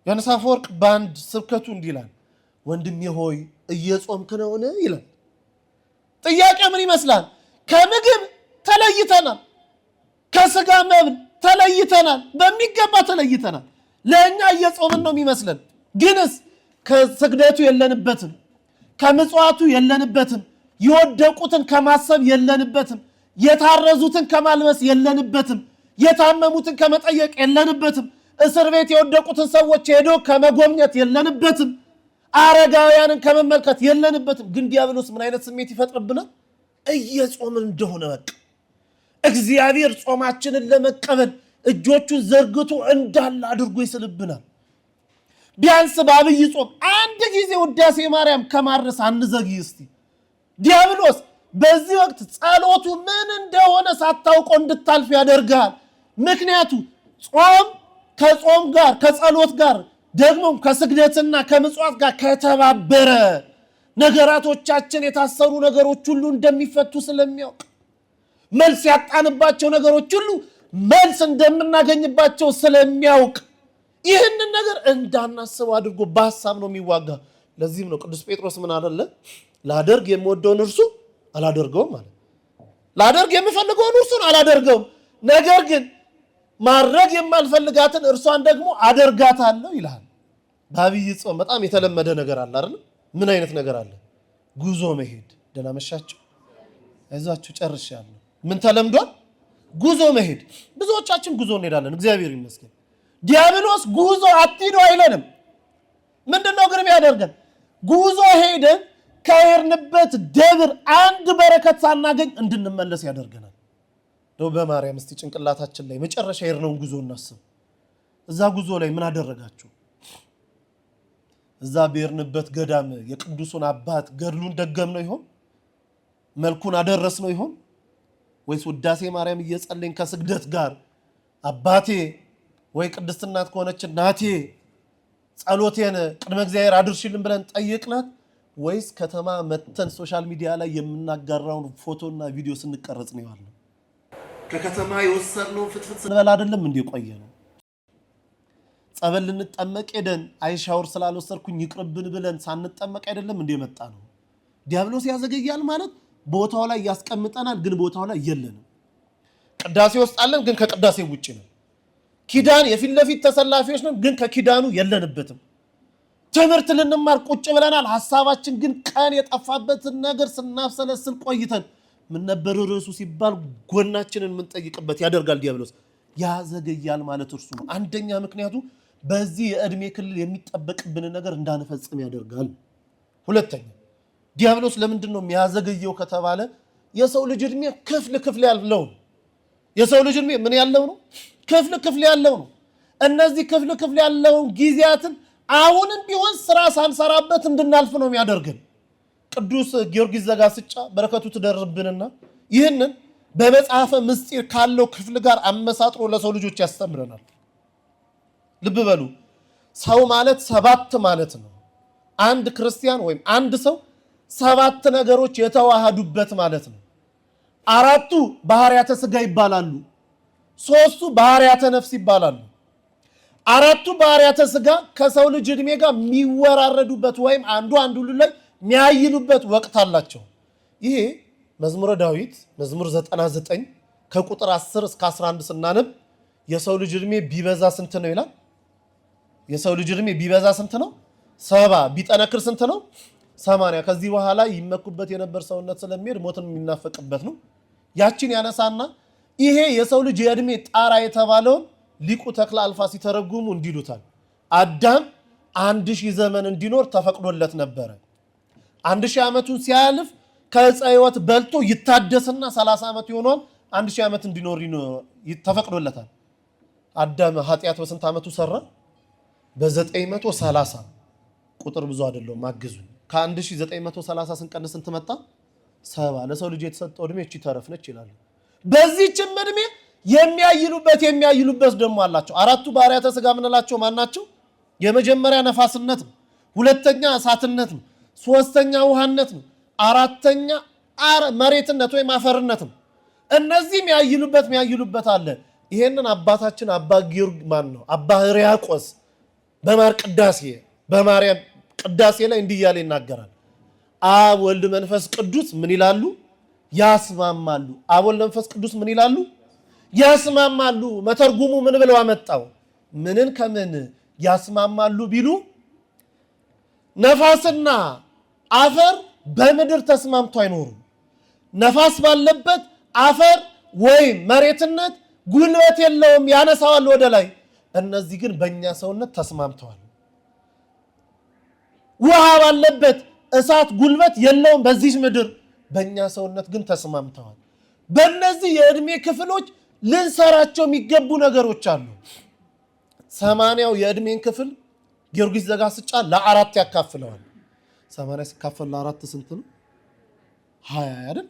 A: ዮሐንስ አፈወርቅ በአንድ ስብከቱ እንዲህ ይላል፣ ወንድሜ ሆይ እየጾምክ ነውን ይላል። ጥያቄ ምን ይመስላል? ከምግብ ተለይተናል፣ ከስጋ መብል ተለይተናል፣ በሚገባ ተለይተናል። ለእኛ እየጾምን ነው የሚመስለን። ግንስ ከስግደቱ የለንበትም፣ ከምጽዋቱ የለንበትም፣ የወደቁትን ከማሰብ የለንበትም፣ የታረዙትን ከማልበስ የለንበትም፣ የታመሙትን ከመጠየቅ የለንበትም፣ እስር ቤት የወደቁትን ሰዎች ሄዶ ከመጎብኘት የለንበትም። አረጋውያንን ከመመልከት የለንበትም። ግን ዲያብሎስ ምን አይነት ስሜት ይፈጥርብናል? እየጾምን እንደሆነ በቃ እግዚአብሔር ጾማችንን ለመቀበል እጆቹን ዘርግቶ እንዳለ አድርጎ ይስልብናል። ቢያንስ በአብይ ጾም አንድ ጊዜ ውዳሴ ማርያም ከማድረስ አንዘግይ እስቲ። ዲያብሎስ በዚህ ወቅት ጸሎቱ ምን እንደሆነ ሳታውቀው እንድታልፍ ያደርጋል። ምክንያቱ ጾም ከጾም ጋር ከጸሎት ጋር ደግሞ ከስግደትና ከምጽዋት ጋር ከተባበረ ነገራቶቻችን የታሰሩ ነገሮች ሁሉ እንደሚፈቱ ስለሚያውቅ መልስ ያጣንባቸው ነገሮች ሁሉ መልስ እንደምናገኝባቸው ስለሚያውቅ ይህንን ነገር እንዳናስብ አድርጎ በሐሳብ ነው የሚዋጋ። ለዚህም ነው ቅዱስ ጴጥሮስ ምን አለ? ላደርግ የምወደውን እርሱ አላደርገውም ማለት። ላደርግ የምፈልገውን እርሱን አላደርገውም፣ ነገር ግን ማድረግ የማልፈልጋትን እርሷን ደግሞ አደርጋታለሁ ይላል። በአብይ ጾም በጣም የተለመደ ነገር አለ አይደል? ምን አይነት ነገር አለ? ጉዞ መሄድ። ደህና መሻችሁ፣ አይዛችሁ ጨርሻለሁ። ምን ተለምዷል? ጉዞ መሄድ። ብዙዎቻችን ጉዞ እንሄዳለን፣ እግዚአብሔር ይመስገን። ዲያብሎስ ጉዞ አትሂዱ አይለንም። ምንድነው ግን የሚያደርገን? ጉዞ ሄደን ከሄድንበት ደብር አንድ በረከት ሳናገኝ እንድንመለስ ያደርገናል። ነው በማርያም እስቲ ጭንቅላታችን ላይ መጨረሻ የሄድነውን ጉዞ እናስብ። እዛ ጉዞ ላይ ምን አደረጋችሁ? እዛ በሄድንበት ገዳም የቅዱሱን አባት ገድሉን ደገም ነው ይሆን? መልኩን አደረስ ነው ይሆን? ወይስ ውዳሴ ማርያም እየጸለይን ከስግደት ጋር አባቴ ወይ ቅድስት እናት ከሆነች እናቴ ጸሎቴን ቅድመ እግዚአብሔር አድርሽልን ብለን ጠይቅናት? ወይስ ከተማ መተን ሶሻል ሚዲያ ላይ የምናጋራውን ፎቶና ቪዲዮ ስንቀረጽ ነው ያለው? ከከተማ የወሰድነው ፍትፍት ስንበላ አይደለም እንዴ ቆየ ነው? ጸበል ልንጠመቅ ሄደን አይሻውር ስላልወሰድኩኝ ይቅርብን ብለን ሳንጠመቅ አይደለም እንዴ መጣ ነው? ዲያብሎስ ያዘገያል ማለት ቦታው ላይ ያስቀምጠናል፣ ግን ቦታው ላይ የለንም። ቅዳሴ ውስጥ አለን፣ ግን ከቅዳሴ ውጪ ነው። ኪዳን የፊት ለፊት ተሰላፊዎች ነን፣ ግን ከኪዳኑ የለንበትም። ትምህርት ልንማር ቁጭ ብለናል፣ ሐሳባችን ግን ቀን የጠፋበትን ነገር ስናብሰለስል ቆይተን ምን ነበር ርዕሱ ሲባል ጎናችንን የምንጠይቅበት ያደርጋል ዲያብሎስ። ያዘገያል ማለት እርሱ ነው። አንደኛ ምክንያቱ በዚህ የእድሜ ክልል የሚጠበቅብን ነገር እንዳንፈጽም ያደርጋል። ሁለተኛ ዲያብሎስ ለምንድን ነው የሚያዘገየው ከተባለ የሰው ልጅ እድሜ ክፍል ያለው ነው። የሰው ልጅ እድሜ ምን ያለው ነው? ክፍል ያለው ነው። እነዚህ ክፍል ያለውን ጊዜያትን አሁንም ቢሆን ስራ ሳንሰራበት እንድናልፍ ነው የሚያደርገን። ቅዱስ ጊዮርጊስ ዘጋስጫ በረከቱ ትደርብንና ይህንን በመጽሐፈ ምስጢር ካለው ክፍል ጋር አመሳጥሮ ለሰው ልጆች ያስተምረናል። ልብ በሉ፣ ሰው ማለት 7 ማለት ነው። አንድ ክርስቲያን ወይም አንድ ሰው 7 ነገሮች የተዋሃዱበት ማለት ነው። 4ቱ ባህሪያተ ሥጋ ይባላሉ፣ 3ቱ ባህሪያተ ነፍስ ይባላሉ። 4ቱ ባህሪያተ ሥጋ ከሰው ልጅ እድሜ ጋር የሚወራረዱበት ወይም አንዱ ላይ የሚያይሉበት ወቅት አላቸው። ይሄ መዝሙረ ዳዊት መዝሙር 99 ከቁጥር 10 እስከ 11 ስናነብ የሰው ልጅ እድሜ ቢበዛ ስንት ነው ይላል? የሰው ልጅ እድሜ ቢበዛ ስንት ነው? 70 ቢጠነክር ስንት ነው? 80 ከዚህ በኋላ ይመኩበት የነበር ሰውነት ስለሚሄድ ሞትን የሚናፈቅበት ነው። ያችን ያነሳና ይሄ የሰው ልጅ የእድሜ ጣራ የተባለውን ሊቁ ተክለ አልፋ ሲተረጉሙ እንዲሉታል። አዳም 1000 ዘመን እንዲኖር ተፈቅዶለት ነበረ። 1000 ዓመቱን ሲያልፍ ከዕፀ ሕይወት በልቶ ይታደስና 30 ዓመት ይሆናል 1000 ዓመት እንዲኖር ተፈቅዶለታል። አዳም ኃጢአት በስንት ዓመቱ ሰራ? በ930 ቁጥር ብዙ አይደለም ማግዙኝ። ከ1930 ስንቀንስ ስንት መጣ? 70። ለሰው ልጅ የተሰጠው እድሜ እቺ ተረፍነች ይላል። በዚህችም እድሜ የሚያይሉበት ደግሞ አላቸው። 4ቱ ባህሪያተ ሥጋ ምንላቸው ማናቸው? የመጀመሪያ ነፋስነት ነው፣ ሁለተኛ እሳትነት ነው፣ ሶስተኛ ውሃነት ነው፣ አራተኛ መሬትነት ወይም አፈርነት ነው። እነዚህ የሚያይሉበት አለ። ይሄንን አባታችን አባ ጊዮርጊስ ማን ነው? አባ ሕርያቆስ በማር ቅዳሴ በማርያም ቅዳሴ ላይ እንዲህ እያለ ይናገራል። አብ ወልድ መንፈስ ቅዱስ ምን ይላሉ? ያስማማሉ። አብ ወልድ መንፈስ ቅዱስ ምን ይላሉ? ያስማማሉ። መተርጉሙ ምን ብለው አመጣው? ምንን ከምን ያስማማሉ ቢሉ ነፋስና አፈር በምድር ተስማምቶ አይኖሩም። ነፋስ ባለበት አፈር ወይም መሬትነት ጉልበት የለውም፣ ያነሳዋል ወደ ላይ። እነዚህ ግን በእኛ ሰውነት ተስማምተዋል። ውሃ ባለበት እሳት ጉልበት የለውም በዚህ ምድር። በእኛ ሰውነት ግን ተስማምተዋል። በእነዚህ የዕድሜ ክፍሎች ልንሰራቸው የሚገቡ ነገሮች አሉ። 80ው የዕድሜን ክፍል ጊዮርጊስ ዘጋስጫ ለ4 ያካፍለዋል። 80 ሲካፈል ለ4 ስንት ነው? 20 አይደል?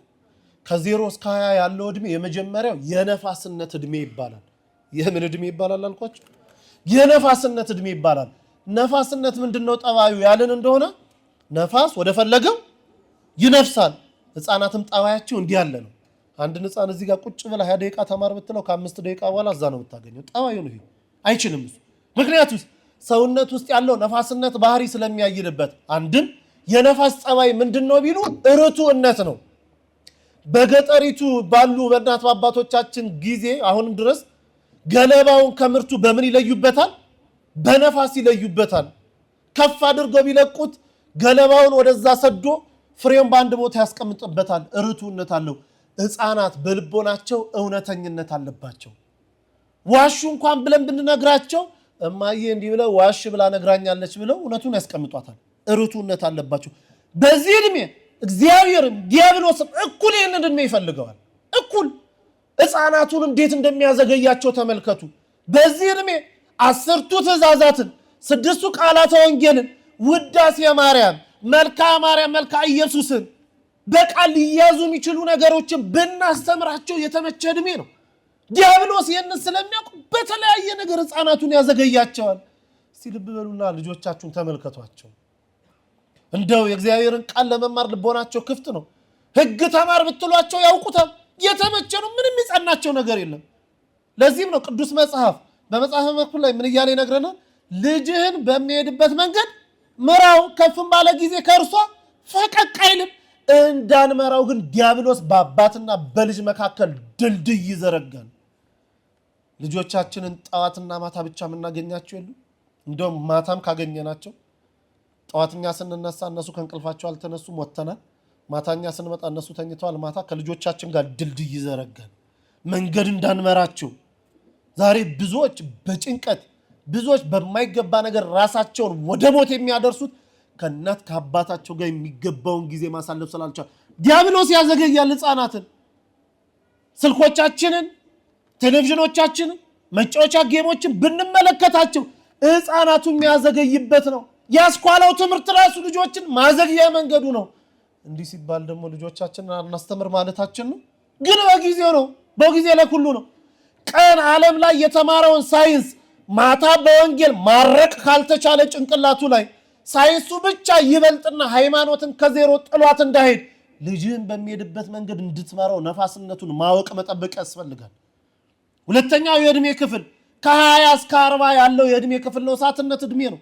A: ከ0 እስከ 20 ያለው ዕድሜ የመጀመሪያው የነፋስነት ዕድሜ ይባላል። የምን ዕድሜ ይባላል አልኳችሁ? የነፋስነት ዕድሜ ይባላል። ነፋስነት ምንድነው ጠባዩ ያልን እንደሆነ ነፋስ ወደ ፈለገው ይነፍሳል። ህፃናትም ጠባያቸው እንዲህ ያለ ነው። አንድ ህፃን እዚህ ጋር ቁጭ ብላ 20 ደቂቃ ተማር ብትለው ከ5 ደቂቃ በኋላ እዛ ነው የምታገኘው። ጠባዩ ነው ይሄ። አይችልም እሱ። ምክንያቱም ሰውነት ውስጥ ያለው ነፋስነት ባህሪ ስለሚያይልበት። አንድም የነፋስ ጠባይ ምንድነው ቢሉ ርቱዕነት ነው። በገጠሪቱ ባሉ በእናት አባቶቻችን ጊዜ አሁንም ድረስ ገለባውን ከምርቱ በምን ይለዩበታል? በነፋስ ይለዩበታል። ከፍ አድርገው ቢለቁት ገለባውን ወደዛ ሰዶ ፍሬውን በአንድ ቦታ ያስቀምጥበታል። ርቱዕነት አለው። ህፃናት በልቦናቸው እውነተኝነት አለባቸው። ዋሹ እንኳን ብለን ብንነግራቸው እማዬ እንዲህ ብለው ዋሽ ብላ ነግራኛለች ብለው እውነቱን ያስቀምጧታል። ርቱዕነት አለባቸው። በዚህ ዕድሜ እግዚአብሔርም ዲያብሎስም እኩል ይህንን ዕድሜ ይፈልገዋል። እኩል ህፃናቱን እንዴት እንደሚያዘገያቸው ተመልከቱ። በዚህ ዕድሜ 10ቱ ትእዛዛትን፣ 6ቱ ቃላተ ወንጌልን፣ ውዳሴ ማርያም፣ መልክአ ማርያም፣ መልክአ ኢየሱስን በቃል ሊያዙ የሚችሉ ነገሮችን ብናስተምራቸው የተመቸ ዕድሜ ነው። ዲያብሎስ ይህንን ስለሚያውቁ በተለያየ ነገር ህፃናቱን ያዘገያቸዋል። እስቲ ልብ በሉና ልጆቻችሁን ተመልከቷቸው። እንደው የእግዚአብሔርን ቃል ለመማር ልቦናቸው ክፍት ነው። ህግ ተማር ብትሏቸው ያውቁታል። የተመቸ ነው። ምንም ይጸናቸው ነገር የለም። ለዚህም ነው ቅዱስ መጽሐፍ በመጽሐፈ መክብብ ላይ ምን እያለ ይነግረናል? ልጅህን በሚሄድበት መንገድ ምራው፣ ከፍም ባለ ጊዜ ከእርሷ ፈቀቅ አይልም። እንዳንመራው ግን ዲያብሎስ በአባትና በልጅ መካከል ድልድይ ይዘረጋል። ልጆቻችንን ጠዋትና ማታ ብቻ የምናገኛቸው የሉ? እንደውም ማታም ካገኘናቸው ጠዋትኛ ስንነሳ እነሱ ከእንቅልፋቸው አልተነሱም፣ ወጥተናል። ማታኛ ስንመጣ እነሱ ተኝተዋል። ማታ ከልጆቻችን ጋር ድልድይ ይዘረጋል፣ መንገድ እንዳንመራቸው። ዛሬ ብዙዎች በጭንቀት ብዙዎች በማይገባ ነገር ራሳቸውን ወደ ሞት የሚያደርሱት ከእናት ከአባታቸው ጋር የሚገባውን ጊዜ ማሳለፍ ስላልቻሉ። ዲያብሎስ ያዘገያል ህፃናትን። ስልኮቻችንን፣ ቴሌቪዥኖቻችንን፣ መጫወቻ ጌሞችን ብንመለከታቸው ህፃናቱ የሚያዘገይበት ነው። ያስኳላው ትምህርት ራሱ ልጆችን ማዘግያ መንገዱ ነው። እንዲህ ሲባል ደግሞ ልጆቻችንን አናስተምር ማለታችን ነው። ግን በጊዜው ነው፣ በጊዜ ላይ ሁሉ ነው። ቀን ዓለም ላይ የተማረውን ሳይንስ ማታ በወንጌል ማረቅ ካልተቻለ ጭንቅላቱ ላይ ሳይንሱ ብቻ ይበልጥና ሃይማኖትን ከዜሮ ጥሏት እንዳይሄድ ልጅህን በሚሄድበት መንገድ እንድትመራው ነፋስነቱን ማወቅ መጠበቅ ያስፈልጋል። ሁለተኛው የዕድሜ ክፍል ከ20 እስከ 40 ያለው የዕድሜ ክፍል ነው። እሳትነት ዕድሜ ነው።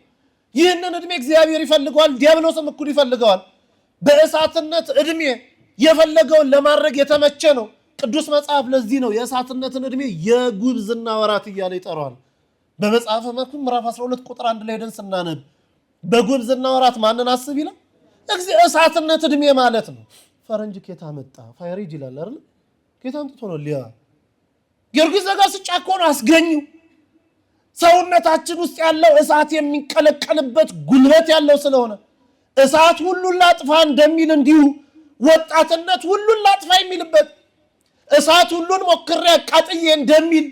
A: ይህንን ዕድሜ እግዚአብሔር ይፈልገዋል፣ ዲያብሎስም እኩል ይፈልገዋል። በእሳትነት ዕድሜ የፈለገውን ለማድረግ የተመቸ ነው። ቅዱስ መጽሐፍ ለዚህ ነው የእሳትነትን ዕድሜ የጉብዝና ወራት እያለ ይጠራዋል። በመጽሐፈ መክብብ ምዕራፍ 12 ቁጥር 1 ላይ ሄደን ስናነብ በጉብዝና ወራት ማንን አስብ ይላል? እሳትነት ዕድሜ ማለት ነው። ፈረንጅ ኬታ መጣ ፋይሬጅ ይላል አይደል? ኬታ አምጥቶ ነው ሊያ ጊዮርጊስ ዘጋስጫ እኮ ነው አስገኙ። ሰውነታችን ውስጥ ያለው እሳት የሚንቀለቀልበት ጉልበት ያለው ስለሆነ እሳት ሁሉን ላጥፋ እንደሚል እንዲሁ ወጣትነት ሁሉን ላጥፋ የሚልበት፣ እሳት ሁሉን ሞክሬ አቃጥዬ እንደሚል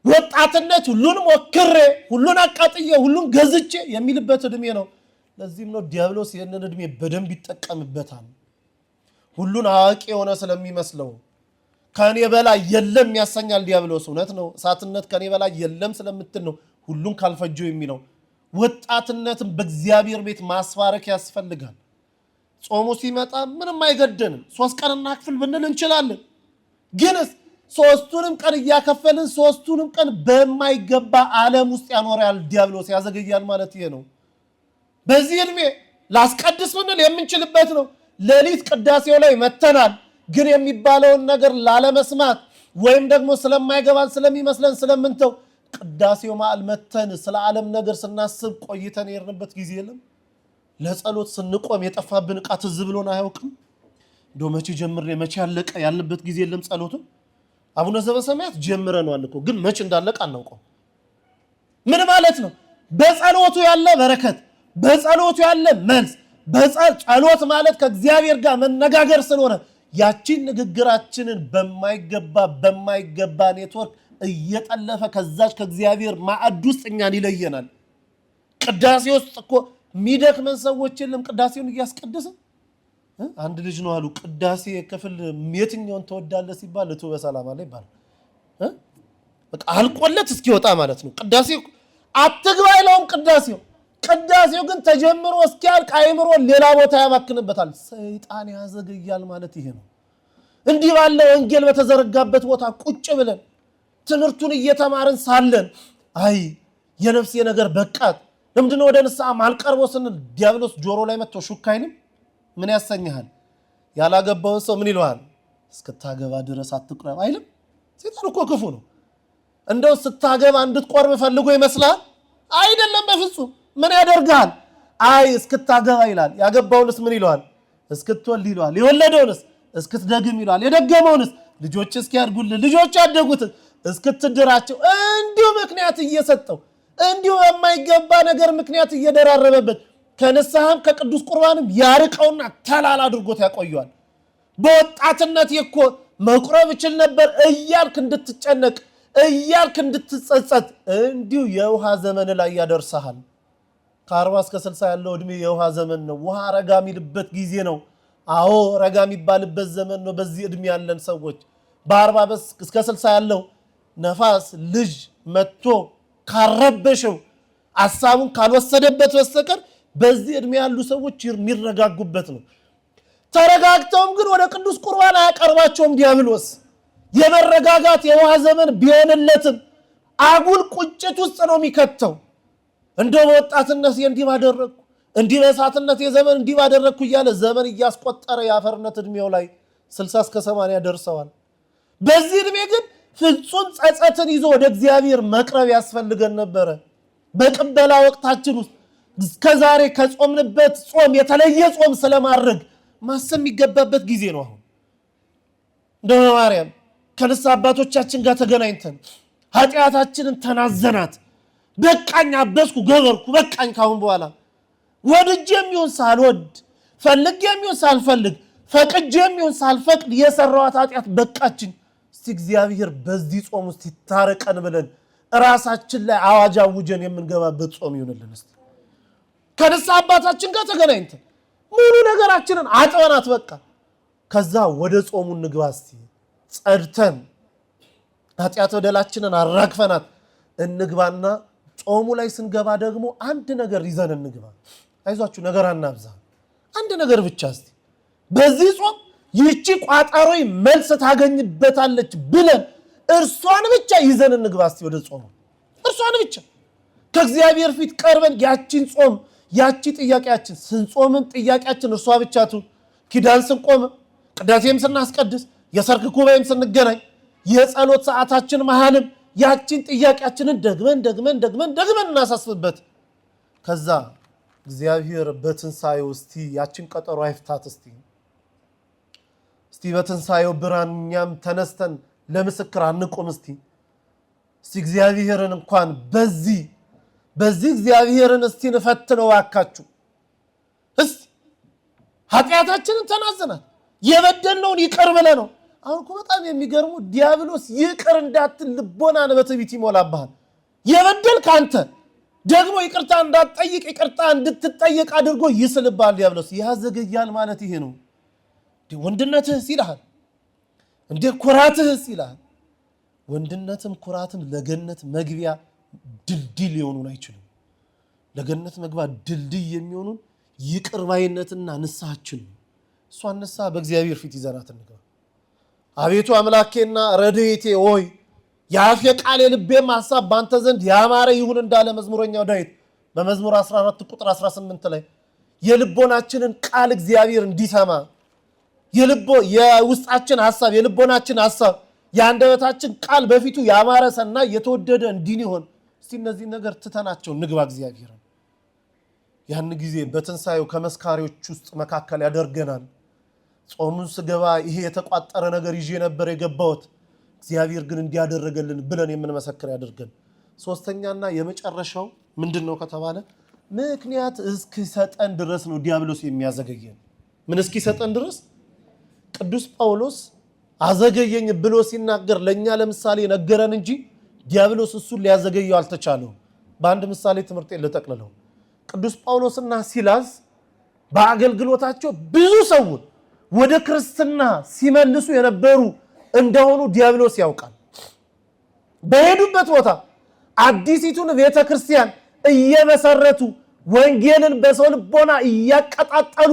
A: ወጣትነት ሁሉን ሞክሬ ሁሉን አቃጥዬ ሁሉን ገዝቼ የሚልበት ዕድሜ ነው። ለዚህም ነው ዲያብሎስ ይህንን ዕድሜ በደንብ ይጠቀምበታል። ሁሉን አዋቂ የሆነ ስለሚመስለው ከኔ በላይ የለም ያሰኛል ዲያብሎስ። እውነት ነው። እሳትነት ከኔ በላይ የለም ስለምትል ነው ሁሉን ካልፈጀው የሚለው። ወጣትነትን በእግዚአብሔር ቤት ማስባረክ ያስፈልጋል። ጾሙ ሲመጣ ምንም አይገደንም። 3 ቀንና ክፍል ብንል እንችላለን። ግንስ 3ቱንም ቀን እያከፈልን 3ቱንም ቀን በማይገባ ዓለም ውስጥ ያኖራል ዲያብሎስ፣ ያዘገያል ማለት ይሄ ነው። በዚህ ዕድሜ ላስቀድስ ብንል የምንችልበት ነው። ሌሊት ቅዳሴው ላይ መተናል፣ ግን የሚባለውን ነገር ላለመስማት ወይም ደግሞ ስለማይገባን ስለሚመስለን ስለምንተው ቅዳሴው መሃል መተን ስለ ዓለም ነገር ስናስብ ቆይተን የርንበት ጊዜ የለም። ለጸሎት ስንቆም የጠፋብን ዕቃ ትዝ ብሎን አያውቅም። እንደው መቼ ጀምሬ መቼ ያለቀ ያልንበት ጊዜ የለም። ጸሎቱን አቡነ ዘበሰማያት ጀምረናል እኮ ግን መቼ እንዳለቀ አናውቀው። ምን ማለት ነው? በጸሎቱ ያለ በረከት፣ በጸሎቱ ያለ መልስ በጸሎት ማለት ከእግዚአብሔር ጋር መነጋገር ስለሆነ ያቺን ንግግራችንን በማይገባ ኔትወርክ እየጠለፈ ከዛች ከእግዚአብሔር ማዕድ ውስጥ እኛን ይለየናል። ቅዳሴ ውስጥ እኮ የሚደክመን ሰዎች የለም። ቅዳሴውን እያስቀደስን አንድ ልጅ ነው አሉ ቅዳሴ ክፍል የትኛውን ተወዳለህ ሲባል እቱ በሰላም አለ ይባላል። በቃ አልቆለት እስኪወጣ ማለት ነው። ቅዳሴ አትግባ ይለውም ቅዳሴው ግን ተጀምሮ እስኪያልቅ አይምሮ ሌላ ቦታ ያባክንበታል። ሰይጣን ያዘገያል ማለት ይሄ ነው። እንዲህ ባለ ወንጌል በተዘረጋበት ቦታ ቁጭ ብለን ትምህርቱን እየተማርን ሳለን አይ የነፍሴ ነገር በቃት ለምንድነው ወደ ንስሐ ማልቀርቦ ስንል ዲያብሎስ ጆሮ ላይ መጥቶ ሹክ አይልም? ምን ያሰኛል? ያላገባውን ሰው ምን ይለዋል? እስክታገባ ድረስ አትቁረብ አይልም? ሰይጣን እኮ ክፉ ነው። እንደው ስታገባ እንድትቆርብ ፈልጎ ይመስላል? አይደለም በፍጹም። ምን ያደርጋል? አይ እስክታገባ ይላል። ያገባውንስ ምን ይለዋል? እስክትወልድ ይለዋል። የወለደውንስ እስክትደግም ይለዋል። የደገመውንስ ልጆች እስኪያድጉልህ ልጆች ያደጉት እስክትድራቸው እንዲሁ ምክንያት እየሰጠው እንዲሁ የማይገባ ነገር ምክንያት እየደራረበበት ከንስሐም ከቅዱስ ቁርባንም ያርቀውና ተላላ አድርጎት ያቆየዋል። በወጣትነት እኮ መቁረብ ይችል ነበር እያልክ እንድትጨነቅ እያልክ እንድትጸጸት እንዲሁ የውሃ ዘመን ላይ ያደርሰሃል። ከ40 እስከ 60 ያለው እድሜ የውሃ ዘመን ነው። ውሃ ረጋ የሚልበት ጊዜ ነው። አዎ ረጋ የሚባልበት ዘመን ነው። በዚህ እድሜ ያለን ሰዎች በ40 እስከ 60 ያለው ነፋስ ልጅ መጥቶ ካረበሸው ሐሳቡን ካልወሰደበት በስተቀር በዚህ እድሜ ያሉ ሰዎች የሚረጋጉበት ነው። ተረጋግተውም ግን ወደ ቅዱስ ቁርባን አያቀርባቸውም ዲያብሎስ። የመረጋጋት የውሃ ዘመን ቢሆንለትም አጉል ቁጭት ውስጥ ነው የሚከተው። እንደው በወጣትነት እንዲህ ባደረግኩ እንዲህ በእሳትነት የዘመን እንዲህ ባደረግኩ እያለ ዘመን እያስቆጠረ የአፈርነት እድሜው ላይ 60 እስከ 80 ደርሰዋል። በዚህ እድሜ ግን ፍጹም ጸጸትን ይዞ ወደ እግዚአብሔር መቅረብ ያስፈልገን ነበረ። በቅበላ ወቅታችን ውስጥ እስከዛሬ ከጾምንበት ጾም የተለየ ጾም ስለማድረግ ማሰብ የሚገባበት ጊዜ ነው። አሁን እንደ ማርያም ከንስሐ አባቶቻችን ጋር ተገናኝተን ኃጢአታችንን ተናዘናት። በቃኝ አበስኩ ገበርኩ በቃኝ ካሁን በኋላ ወድጄም ይሁን ሳልወድ ፈልጌም ይሁን ሳልፈልግ ፈቅጄም ይሁን ሳልፈቅድ የሰራኋት ኃጢአት በቃችን። እስቲ እግዚአብሔር በዚህ ጾም ውስጥ ይታረቀን ብለን ራሳችን ላይ አዋጅ አውጀን የምንገባበት ጾም ይሁንልን። እስቲ ከንስሐ አባታችን ጋር ተገናኝተን ሙሉ ነገራችንን አጥበናት በቃ ከዛ ወደ ጾሙ እንግባ። እስቲ ጸድተን ኃጢአት በደላችንን አራግፈናት እንግባና ጾሙ ላይ ስንገባ ደግሞ አንድ ነገር ይዘን እንግባ። አይዟችሁ ነገር አናብዛ፣ አንድ ነገር ብቻ እስቲ በዚህ ጾም ይህቺ ቋጠሮይ መልስ ታገኝበታለች ብለን እርሷን ብቻ ይዘን እንግባ። እስቲ ወደ ጾሙ እርሷን ብቻ ከእግዚአብሔር ፊት ቀርበን ያቺን ጾም ያቺ ጥያቄያችን ስንጾምም ጥያቄያችን እርሷ ብቻ ትሁን። ኪዳን ስንቆም ቅዳሴም ስናስቀድስ የሰርክ ጉባኤም ስንገናኝ የጸሎት ሰዓታችን መሃልም ያቺን ጥያቄያችንን ደግመን እናሳስብበት። ከዛ እግዚአብሔር በትንሳኤው እስቲ ያቺን ቀጠሮ አይፍታት። እስቲ በትንሳኤው ብርሃን እኛም ተነስተን ለምስክር አንቆም። እስቲ እግዚአብሔርን እንኳን በዚህ እግዚአብሔርን እስቲ እንፈትነው አካችሁ። እስቲ ኃጢአታችንን ተናዘናል የበደልነውን ይቅር ብለህ ነው። አሁን እኮ በጣም የሚገርሙ ዲያብሎስ ይቅር እንዳትል ልቦናን በትዕቢት ይሞላብሃል። የበደልክ አንተ ደግሞ ይቅርታ እንዳትጠይቅ ይቅርታ እንድትጠየቅ አድርጎ ይስልብሃል ዲያብሎስ። ያዘገያል ማለት ይሄ ነው። ወንድነትህስ ይልሃል፣ እንደ ኩራትህስ ይልሃል። ወንድነትም ኩራትም ለገነት መግቢያ ድልድይ ሊሆኑን አይችሉም። ለገነት መግቢያ ድልድይ የሚሆኑን ይቅር ባይነትና ንስሐችን ነው። እሷን ንስሐ በእግዚአብሔር ፊት ይዘናት እንግባ። አቤቱ አምላኬና ረድኤቴ ሆይ የአፌ ቃል የልቤም ሐሳብ ባንተ ዘንድ ያማረ ይሁን እንዳለ መዝሙረኛው ዳዊት በመዝሙር 14 ቁጥር 18 ላይ የልቦናችንን ቃል እግዚአብሔር እንዲሰማ የውስጣችን ሐሳብ የልቦናችን ሐሳብ የአንደበታችን ቃል በፊቱ ያማረ ሰናይ የተወደደ እንዲሆን እስቲ እነዚህ ነገር ትተናቸው ንግባ እግዚአብሔር። ያን ጊዜ በትንሳኤው ከመስካሪዎች ውስጥ መካከል ያደርገናል። ጾሙን ስገባ ይሄ የተቋጠረ ነገር ይዤ ነበር የገባሁት እግዚአብሔር ግን እንዲያደረገልን ብለን የምንመሰክር ያደርገን። ሶስተኛና የመጨረሻው ምንድነው ከተባለ ምክንያት እስኪሰጠን ድረስ ነው ዲያብሎስ የሚያዘገየን። ምን እስኪሰጠን ድረስ? ቅዱስ ጳውሎስ አዘገየኝ ብሎ ሲናገር ለኛ ለምሳሌ ነገረን እንጂ ዲያብሎስ እሱን ሊያዘገየው አልተቻለውም። በአንድ ምሳሌ ትምህርት ለጠቅልለው ቅዱስ ጳውሎስና ሲላስ በአገልግሎታቸው ብዙ ሰዎች ወደ ክርስትና ሲመልሱ የነበሩ እንደሆኑ ዲያብሎስ ያውቃል። በሄዱበት ቦታ አዲሲቱን ቤተክርስቲያን እየመሰረቱ ወንጌልን በሰው ልቦና እያቀጣጠሉ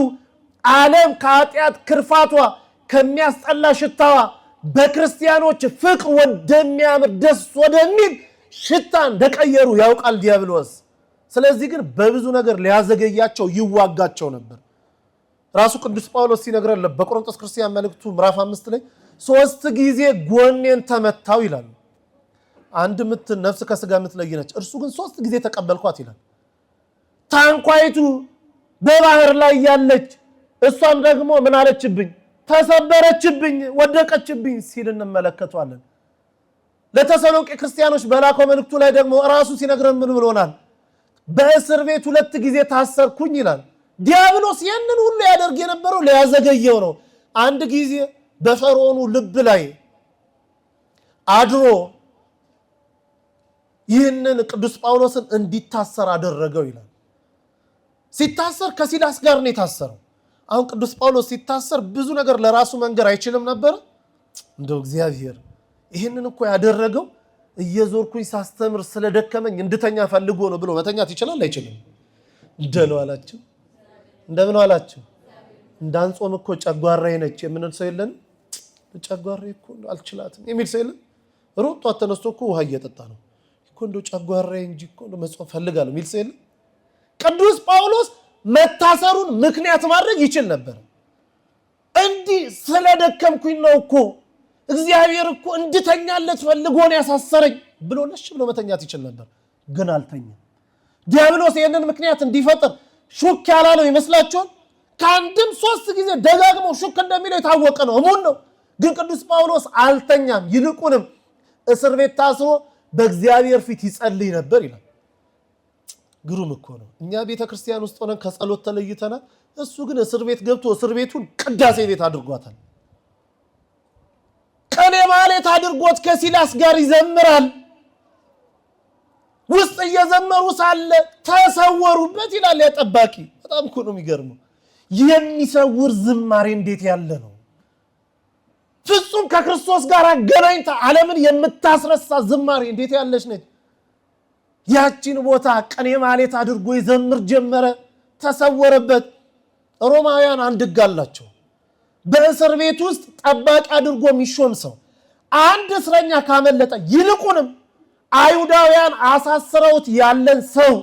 A: ዓለም ከኃጢአት ክርፋቷ ከሚያስጠላ ሽታዋ በክርስቲያኖች ፍቅር ወደሚያምር ደስ ወደሚል ሽታ እንደቀየሩ ያውቃል ዲያብሎስ። ስለዚህ ግን በብዙ ነገር ሊያዘገያቸው ይዋጋቸው ነበር። ራሱ ቅዱስ ጳውሎስ ሲነግረን በቆሮንቶስ ክርስቲያን መልእክቱ ምዕራፍ 5 ላይ 3 ጊዜ ጎኔን ተመታው ይላል። አንድ ምት ነፍስ ከስጋ የምትለይ ነች፣ እርሱ ግን 3 ጊዜ ተቀበልኳት ይላል። ታንኳይቱ በባህር ላይ ያለች እሷም ደግሞ ምን አለችብኝ? ተሰበረችብኝ፣ ወደቀችብኝ ሲል እንመለከቷለን። ለተሰሎንቄ ክርስቲያኖች በላከው መልእክቱ ላይ ደግሞ ራሱ ሲነግረን ምን ብሎናል? በእስር ቤት 2 ጊዜ ታሰርኩኝ ይላል። ዲያብሎስ ይህንን ሁሉ ያደርግ የነበረው ሊያዘገየው ነው። አንድ ጊዜ በፈርዖኑ ልብ ላይ አድሮ ይህንን ቅዱስ ጳውሎስን እንዲታሰር አደረገው ይላል። ሲታሰር ከሲላስ ጋር ነው የታሰረው። አሁን ቅዱስ ጳውሎስ ሲታሰር ብዙ ነገር ለራሱ መንገር አይችልም ነበር። እንደው እግዚአብሔር ይህንን እኮ ያደረገው እየዞርኩኝ ሳስተምር ስለደከመኝ እንድተኛ ፈልጎ ነው ብሎ መተኛት ይችላል አይችልም? እንደምን ዋላችሁ እንደምን ዋላችሁ። እንዳንጾም እኮ ጨጓራዬ ነች የምንል ሰው የለን? ጨጓራዬ እኮ አልችላትም የሚል ሰው የለን? ሩጧ ተነስቶ እኮ ውሃ እየጠጣ ነው እኮ እንደው ጨጓራዬ እንጂ እኮ መጾም ፈልጋለሁ የሚል ሰው የለን? ቅዱስ ጳውሎስ መታሰሩን ምክንያት ማድረግ ይችል ነበር። እንዲህ ስለደከምኩኝ ነው እኮ እግዚአብሔር እኮ እንድተኛለት ፈልጎ ነው ያሳሰረኝ ብሎ ለሽ ብሎ መተኛት ይችል ነበር፣ ግን አልተኛም። ዲያብሎስ ይህንን ምክንያት እንዲፈጥር ሹክ ያላለው ይመስላችኋል? ከአንድም 3 ጊዜ ደጋግሞ ሹክ እንደሚለው የታወቀ ነው፣ እሙን ነው። ግን ቅዱስ ጳውሎስ አልተኛም። ይልቁንም እስር ቤት ታስሮ በእግዚአብሔር ፊት ይጸልይ ነበር ይላል። ግሩም እኮ ነው። እኛ ቤተክርስቲያን ውስጥ ሆነን ከጸሎት ተለይተናል። እሱ ግን እስር ቤት ገብቶ እስር ቤቱን ቅዳሴ ቤት አድርጓታል። ቀኔ ማህሌት አድርጎት ከሲላስ ጋር ይዘምራል። ውስጥ እየዘመሩ ሳለ ተሰወሩበት ይላል ያጠባቂ። በጣም እኮ ነው የሚገርመው። የሚሰውር ዝማሬ እንዴት ያለ ነው! ፍጹም ከክርስቶስ ጋር አገናኝታ ዓለምን የምታስረሳ ዝማሬ እንዴት ያለች ነች! ያቺን ቦታ ቀኔ ማህሌት አድርጎ ይዘምር ጀመረ። ተሰወረበት። ሮማውያን አንድ ሕግ አላቸው። በእስር ቤት ውስጥ ጠባቂ አድርጎ የሚሾም ሰው አንድ እስረኛ ካመለጠ፣ ይልቁንም አይሁዳውያን አሳስረውት ያለን ሰው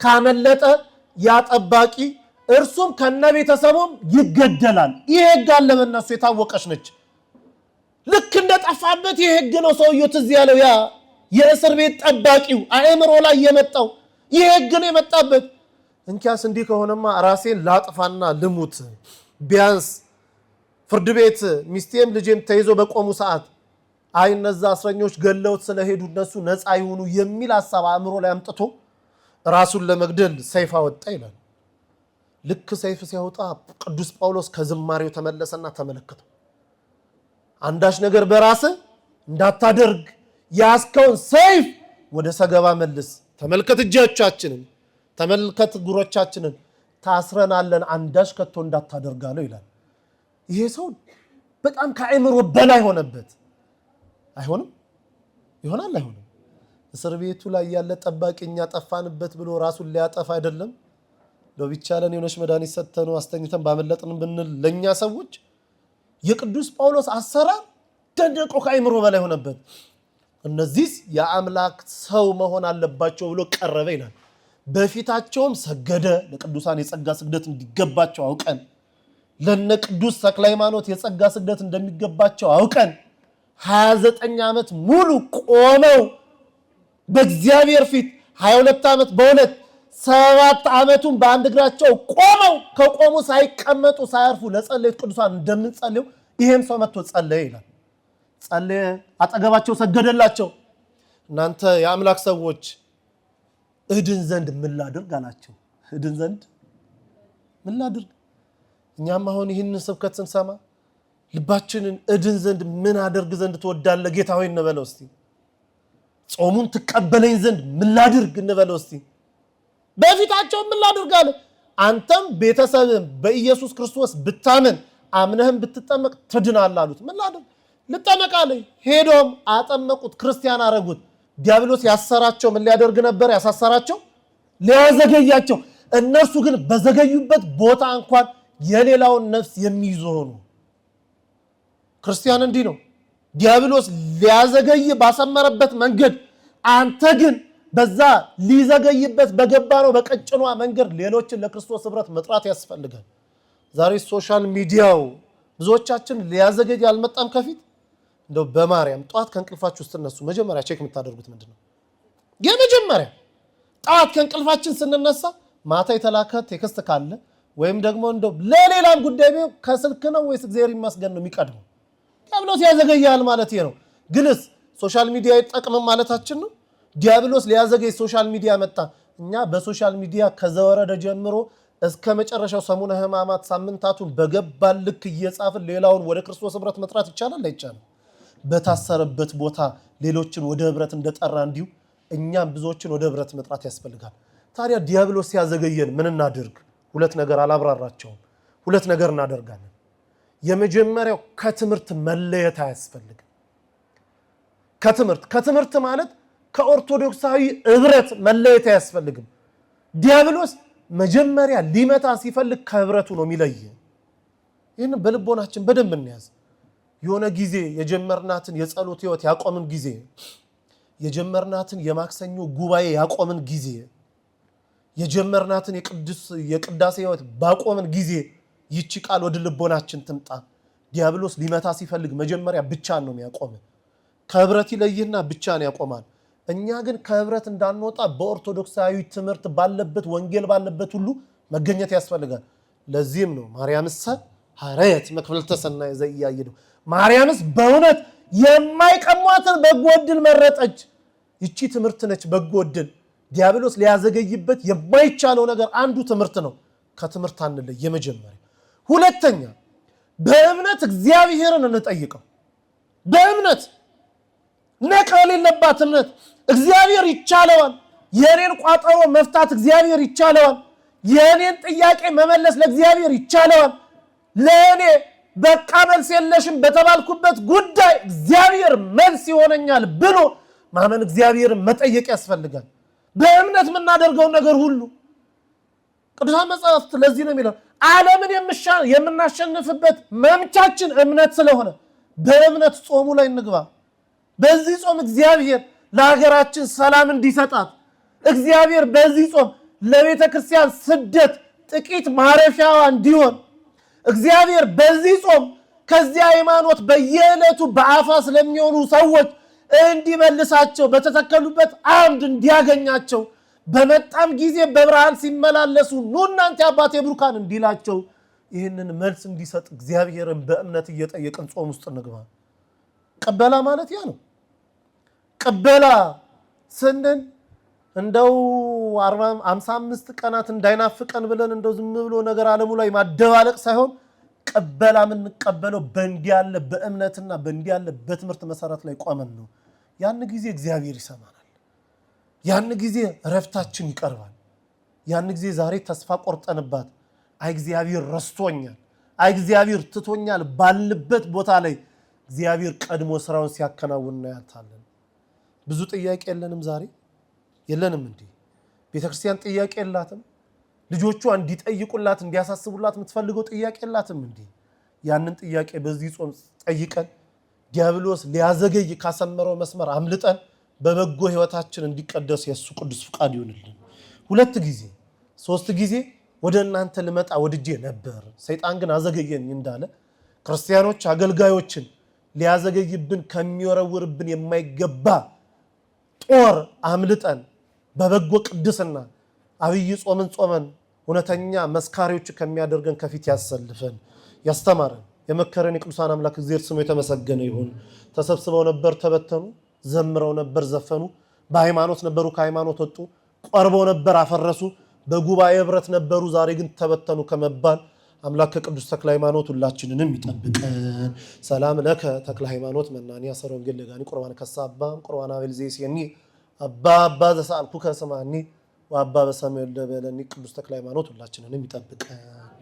A: ካመለጠ ያ ጠባቂ እርሱም ከነቤተሰቡም ይገደላል። ይህ ሕግ አለ በእነሱ፣ የታወቀች ነች። ልክ እንደጠፋበት ይህ ሕግ ነው ሰውየው ትዝ ያለው። ያ የእስር ቤት ጠባቂው አእምሮ ላይ የመጣው ይህ ሕግ ነው የመጣበት። እንኪያስ እንዲህ ከሆነማ ራሴን ላጥፋና ልሙት፣ ቢያንስ ፍርድ ቤት ሚስቴም ልጄም ተይዞ በቆሙ ሰዓት አይ እነዛ እስረኞች ገለውት ስለሄዱ እነሱ ነፃ ይሁኑ የሚል ሐሳብ አእምሮ ላይ አምጥቶ ራሱን ለመግደል ሰይፍ አወጣ ይላል። ልክ ሰይፍ ሲያወጣ ቅዱስ ጳውሎስ ከዝማሬው ተመለሰና ተመለከተው። አንዳች ነገር በራስህ እንዳታደርግ ያስከውን ሰይፍ ወደ ሰገባ መልስ። ተመልከት እጆቻችንን፣ ተመልከት እግሮቻችንን፣ ታስረናለን፣ አንዳች ከቶ እንዳታደርጋለው ይላል። ይሄ ሰው በጣም ከአእምሮ በላይ ሆነበት። አይሆንም ይሆናል አይሆንም። እስር ቤቱ ላይ ያለ ጠባቂኛ ጠፋንበት ብሎ ራሱን ሊያጠፋ አይደለም ለብቻለን የሆነች መድኃኒት ሰጥተነው አስተኝተን ባመለጥን ብንል ለኛ ሰዎች የቅዱስ ጳውሎስ አሰራር ደንቆ ከአእምሮ በላይ ሆነበት። እነዚህ የአምላክ ሰው መሆን አለባቸው ብሎ ቀረበ ይላል። በፊታቸውም ሰገደ። ለቅዱሳን የጸጋ ስግደት እንዲገባቸው አውቀን፣ ለነ ቅዱስ ተክለ ሃይማኖት የጸጋ ስግደት እንደሚገባቸው አውቀን 29 ዓመት ሙሉ ቆመው በእግዚአብሔር ፊት 22 ዓመት በእውነት 7 ዓመቱን በአንድ እግራቸው ቆመው ከቆሙ ሳይቀመጡ ሳያርፉ ለጸለዩት ቅዱሳን እንደምንጸልየው ይሄም ሰው መጥቶ ጸለየ ይላል። ጸለየ፣ አጠገባቸው ሰገደላቸው። እናንተ የአምላክ ሰዎች እድን ዘንድ ምን ላድርግ አላቸው። እድን ዘንድ ምን ላድርግ? እኛም አሁን ይህንን ስብከት ስንሰማ ልባችንን እድን ዘንድ ምን አደርግ ዘንድ ትወዳለህ ጌታ ሆይ እንበለው እስቲ። ጾሙን ትቀበለኝ ዘንድ ምን ላድርግ እንበለው እስቲ። በፊታቸው ምን ላድርግ አለ። አንተም ቤተሰብም በኢየሱስ ክርስቶስ ብታመን አምነህም ብትጠመቅ ትድናለህ አሉት። ምን ላድርግ? ልጠመቅ አለ። ሄዶም አጠመቁት፣ ክርስቲያን አረጉት። ዲያብሎስ ያሰራቸው ምን ሊያደርግ ነበር ያሳሰራቸው? ሊያዘገያቸው። እነርሱ ግን በዘገዩበት ቦታ እንኳን የሌላውን ነፍስ የሚይዙ ሆኑ። ክርስቲያን እንዲህ ነው። ዲያብሎስ ሊያዘገይ ባሰመረበት መንገድ አንተ ግን በዛ ሊዘገይበት በገባ ነው በቀጭኗ መንገድ ሌሎችን ለክርስቶስ ህብረት መጥራት ያስፈልጋል። ዛሬ ሶሻል ሚዲያው ብዙዎቻችን ሊያዘገይ አልመጣም ከፊት። እንደው በማርያም ጧት ከእንቅልፋችሁ ስትነሱ መጀመሪያ ቼክ የምታደርጉት ምንድነው? የመጀመሪያ ጧት ከእንቅልፋችን ስንነሳ ማታ የተላከ ቴክስት ካለ ወይም ደግሞ እንደው ለሌላም ጉዳይ ቢሆን ከስልክ ነው ወይስ እግዚአብሔር ይመስገን ነው የሚቀድመው? ዲያብሎስ ያዘገያል ማለት ነው። ግንስ ሶሻል ሚዲያ ይጠቅም ማለታችን ነው? ዲያብሎስ ሊያዘገይ ሶሻል ሚዲያ መጣ። እኛ በሶሻል ሚዲያ ከዘወረደ ጀምሮ እስከ መጨረሻው ሰሙነ ሕማማት ሳምንታቱን በገባን ልክ እየጻፍን ሌላውን ወደ ክርስቶስ ህብረት መጥራት ይቻላል አይቻልም? በታሰረበት ቦታ ሌሎችን ወደ ህብረት እንደጠራ እንዲሁ እኛም ብዙዎችን ወደ ህብረት መጥራት ያስፈልጋል። ታዲያ ዲያብሎስ ሲያዘገየን ምን እናድርግ? ሁለት ነገር አላብራራቸውም። ሁለት ነገር እናደርጋለን። የመጀመሪያው ከትምህርት መለየት አያስፈልግም። ከትምህርት ማለት ከኦርቶዶክሳዊ ህብረት መለየት አያስፈልግም። ዲያብሎስ መጀመሪያ ሊመታ ሲፈልግ ከህብረቱ ነው የሚለየ። ይህን በልቦናችን በደንብ እንያዝ። የሆነ ጊዜ የጀመርናትን የጸሎት ህይወት ያቆምን ጊዜ፣ የጀመርናትን የማክሰኞ ጉባኤ ያቆምን ጊዜ፣ የጀመርናትን የቅዳሴ ህይወት ባቆምን ጊዜ ይቺ ቃል ወደ ልቦናችን ትምጣ። ዲያብሎስ ሊመታ ሲፈልግ መጀመሪያ ብቻን ነው የሚያቆም። ከህብረት ይለይና ብቻን ያቆማል። እኛ ግን ከህብረት እንዳንወጣ በኦርቶዶክሳዊ ትምህርት ባለበት ወንጌል ባለበት ሁሉ መገኘት ያስፈልጋል። ለዚህም ነው ማርያምስ ሐረየት መክፈልተ ሰናየ ዘኢያይዱ፣ ማርያምስ በእውነት የማይቀሟትን በጎ ዕድል መረጠች። ይቺ ትምህርት ነች በጎ ዕድል። ዲያብሎስ ሊያዘገይበት የማይቻለው ነገር አንዱ ትምህርት ነው። ከትምህርት አንለይ። የመጀመሪያ። ሁለተኛ በእምነት እግዚአብሔርን እንጠይቀው። በእምነት ነቀል የሌለባት እምነት እግዚአብሔር ይቻለዋል። የኔን ቋጠሮ መፍታት እግዚአብሔር ይቻለዋል። የኔን ጥያቄ መመለስ ለእግዚአብሔር ይቻለዋል። ለእኔ በቃ መልስ የለሽም በተባልኩበት ጉዳይ እግዚአብሔር መልስ ይሆነኛል ብሎ ማመን እግዚአብሔርን መጠየቅ ያስፈልጋል። በእምነት የምናደርገው ነገር ሁሉ ቅዱሳን መጽሐፍት ለዚህ ነው የሚለው ዓለምን የምናሸንፍበት መምቻችን እምነት ስለሆነ በእምነት ጾሙ ላይ እንግባ። በዚህ ጾም እግዚአብሔር ለሀገራችን ሰላም እንዲሰጣት፣ እግዚአብሔር በዚህ ጾም ለቤተ ክርስቲያን ስደት ጥቂት ማረፊያዋ እንዲሆን፣ እግዚአብሔር በዚህ ጾም ከዚያ ሃይማኖት በየዕለቱ በአፋ ስለሚሆኑ ሰዎች እንዲመልሳቸው፣ በተተከሉበት አምድ እንዲያገኛቸው፣ በመጣም ጊዜ በብርሃን ሲመላለሱ ኑ እናንተ አባቴ ብሩካን እንዲላቸው ይህንን መልስ እንዲሰጥ እግዚአብሔርን በእምነት እየጠየቅን ጾም ውስጥ እንግባ። ቅበላ ማለት ያ ነው። ቅበላ ስንል እንደው 55 ቀናት እንዳይናፍቀን ብለን እንደው ዝም ብሎ ነገር ዓለሙ ላይ ማደባለቅ ሳይሆን ቅበላ የምንቀበለው በእንዲህ ያለ በእምነትና በእንዲህ ያለ በትምህርት መሰረት ላይ ቆመን ነው። ያን ጊዜ እግዚአብሔር ይሰማናል። ያን ጊዜ እረፍታችን ይቀርባል። ያን ጊዜ ዛሬ ተስፋ ቆርጠንባት አይ እግዚአብሔር ረስቶኛል፣ አይ እግዚአብሔር ትቶኛል ባልንበት ቦታ ላይ እግዚአብሔር ቀድሞ ስራውን ሲያከናውን እናያታለን። ብዙ ጥያቄ የለንም ዛሬ የለንም እንዴ? ቤተክርስቲያን ጥያቄ የላትም? ልጆቿ እንዲጠይቁላት እንዲያሳስቡላት የምትፈልገው ጥያቄ የላትም እንዴ? ያንን ጥያቄ በዚህ ጾም ጠይቀን ዲያብሎስ ሊያዘገይ ካሰመረው መስመር አምልጠን በበጎ ህይወታችን እንዲቀደስ የሱ ቅዱስ ፍቃድ ይሁንልን። 2 ጊዜ 3 ጊዜ ወደ እናንተ ልመጣ ወድጄ ነበር፣ ሰይጣን ግን አዘገየኝ እንዳለ ክርስቲያኖች አገልጋዮችን ሊያዘገይብን ከሚወረውርብን የማይገባ ጦር አምልጠን በበጎ ቅድስና አብይ ጾምን ጾመን እውነተኛ መስካሪዎች ከሚያደርገን ከፊት ያሰልፈን። ያስተማረን የመከረን የቅዱሳን አምላክ እግዚአብሔር ስሙ የተመሰገነ ይሁን። ተሰብስበው ነበር ተበተኑ፣ ዘምረው ነበር ዘፈኑ፣ በሃይማኖት ነበሩ ከሃይማኖት ወጡ፣ ቆርበው ነበር አፈረሱ፣ በጉባኤ ህብረት ነበሩ ዛሬ ግን ተበተኑ ከመባል አምላክ ቅዱስ ተክለ ሃይማኖት ሁላችንንም ይጠብቀን። ሰላም ለከ ተክለ ሃይማኖት መናኒ አሰረ ወንጌል ለጋኒ ቁርባን ከሳባም ቁርባን አበልዜሲኒ አባ ዘሳልኩ ከሰማኒ ወአባ በሰማይ ለበለኒ ቅዱስ ተክለ ሃይማኖት ሁላችንንም ይጠብቀን።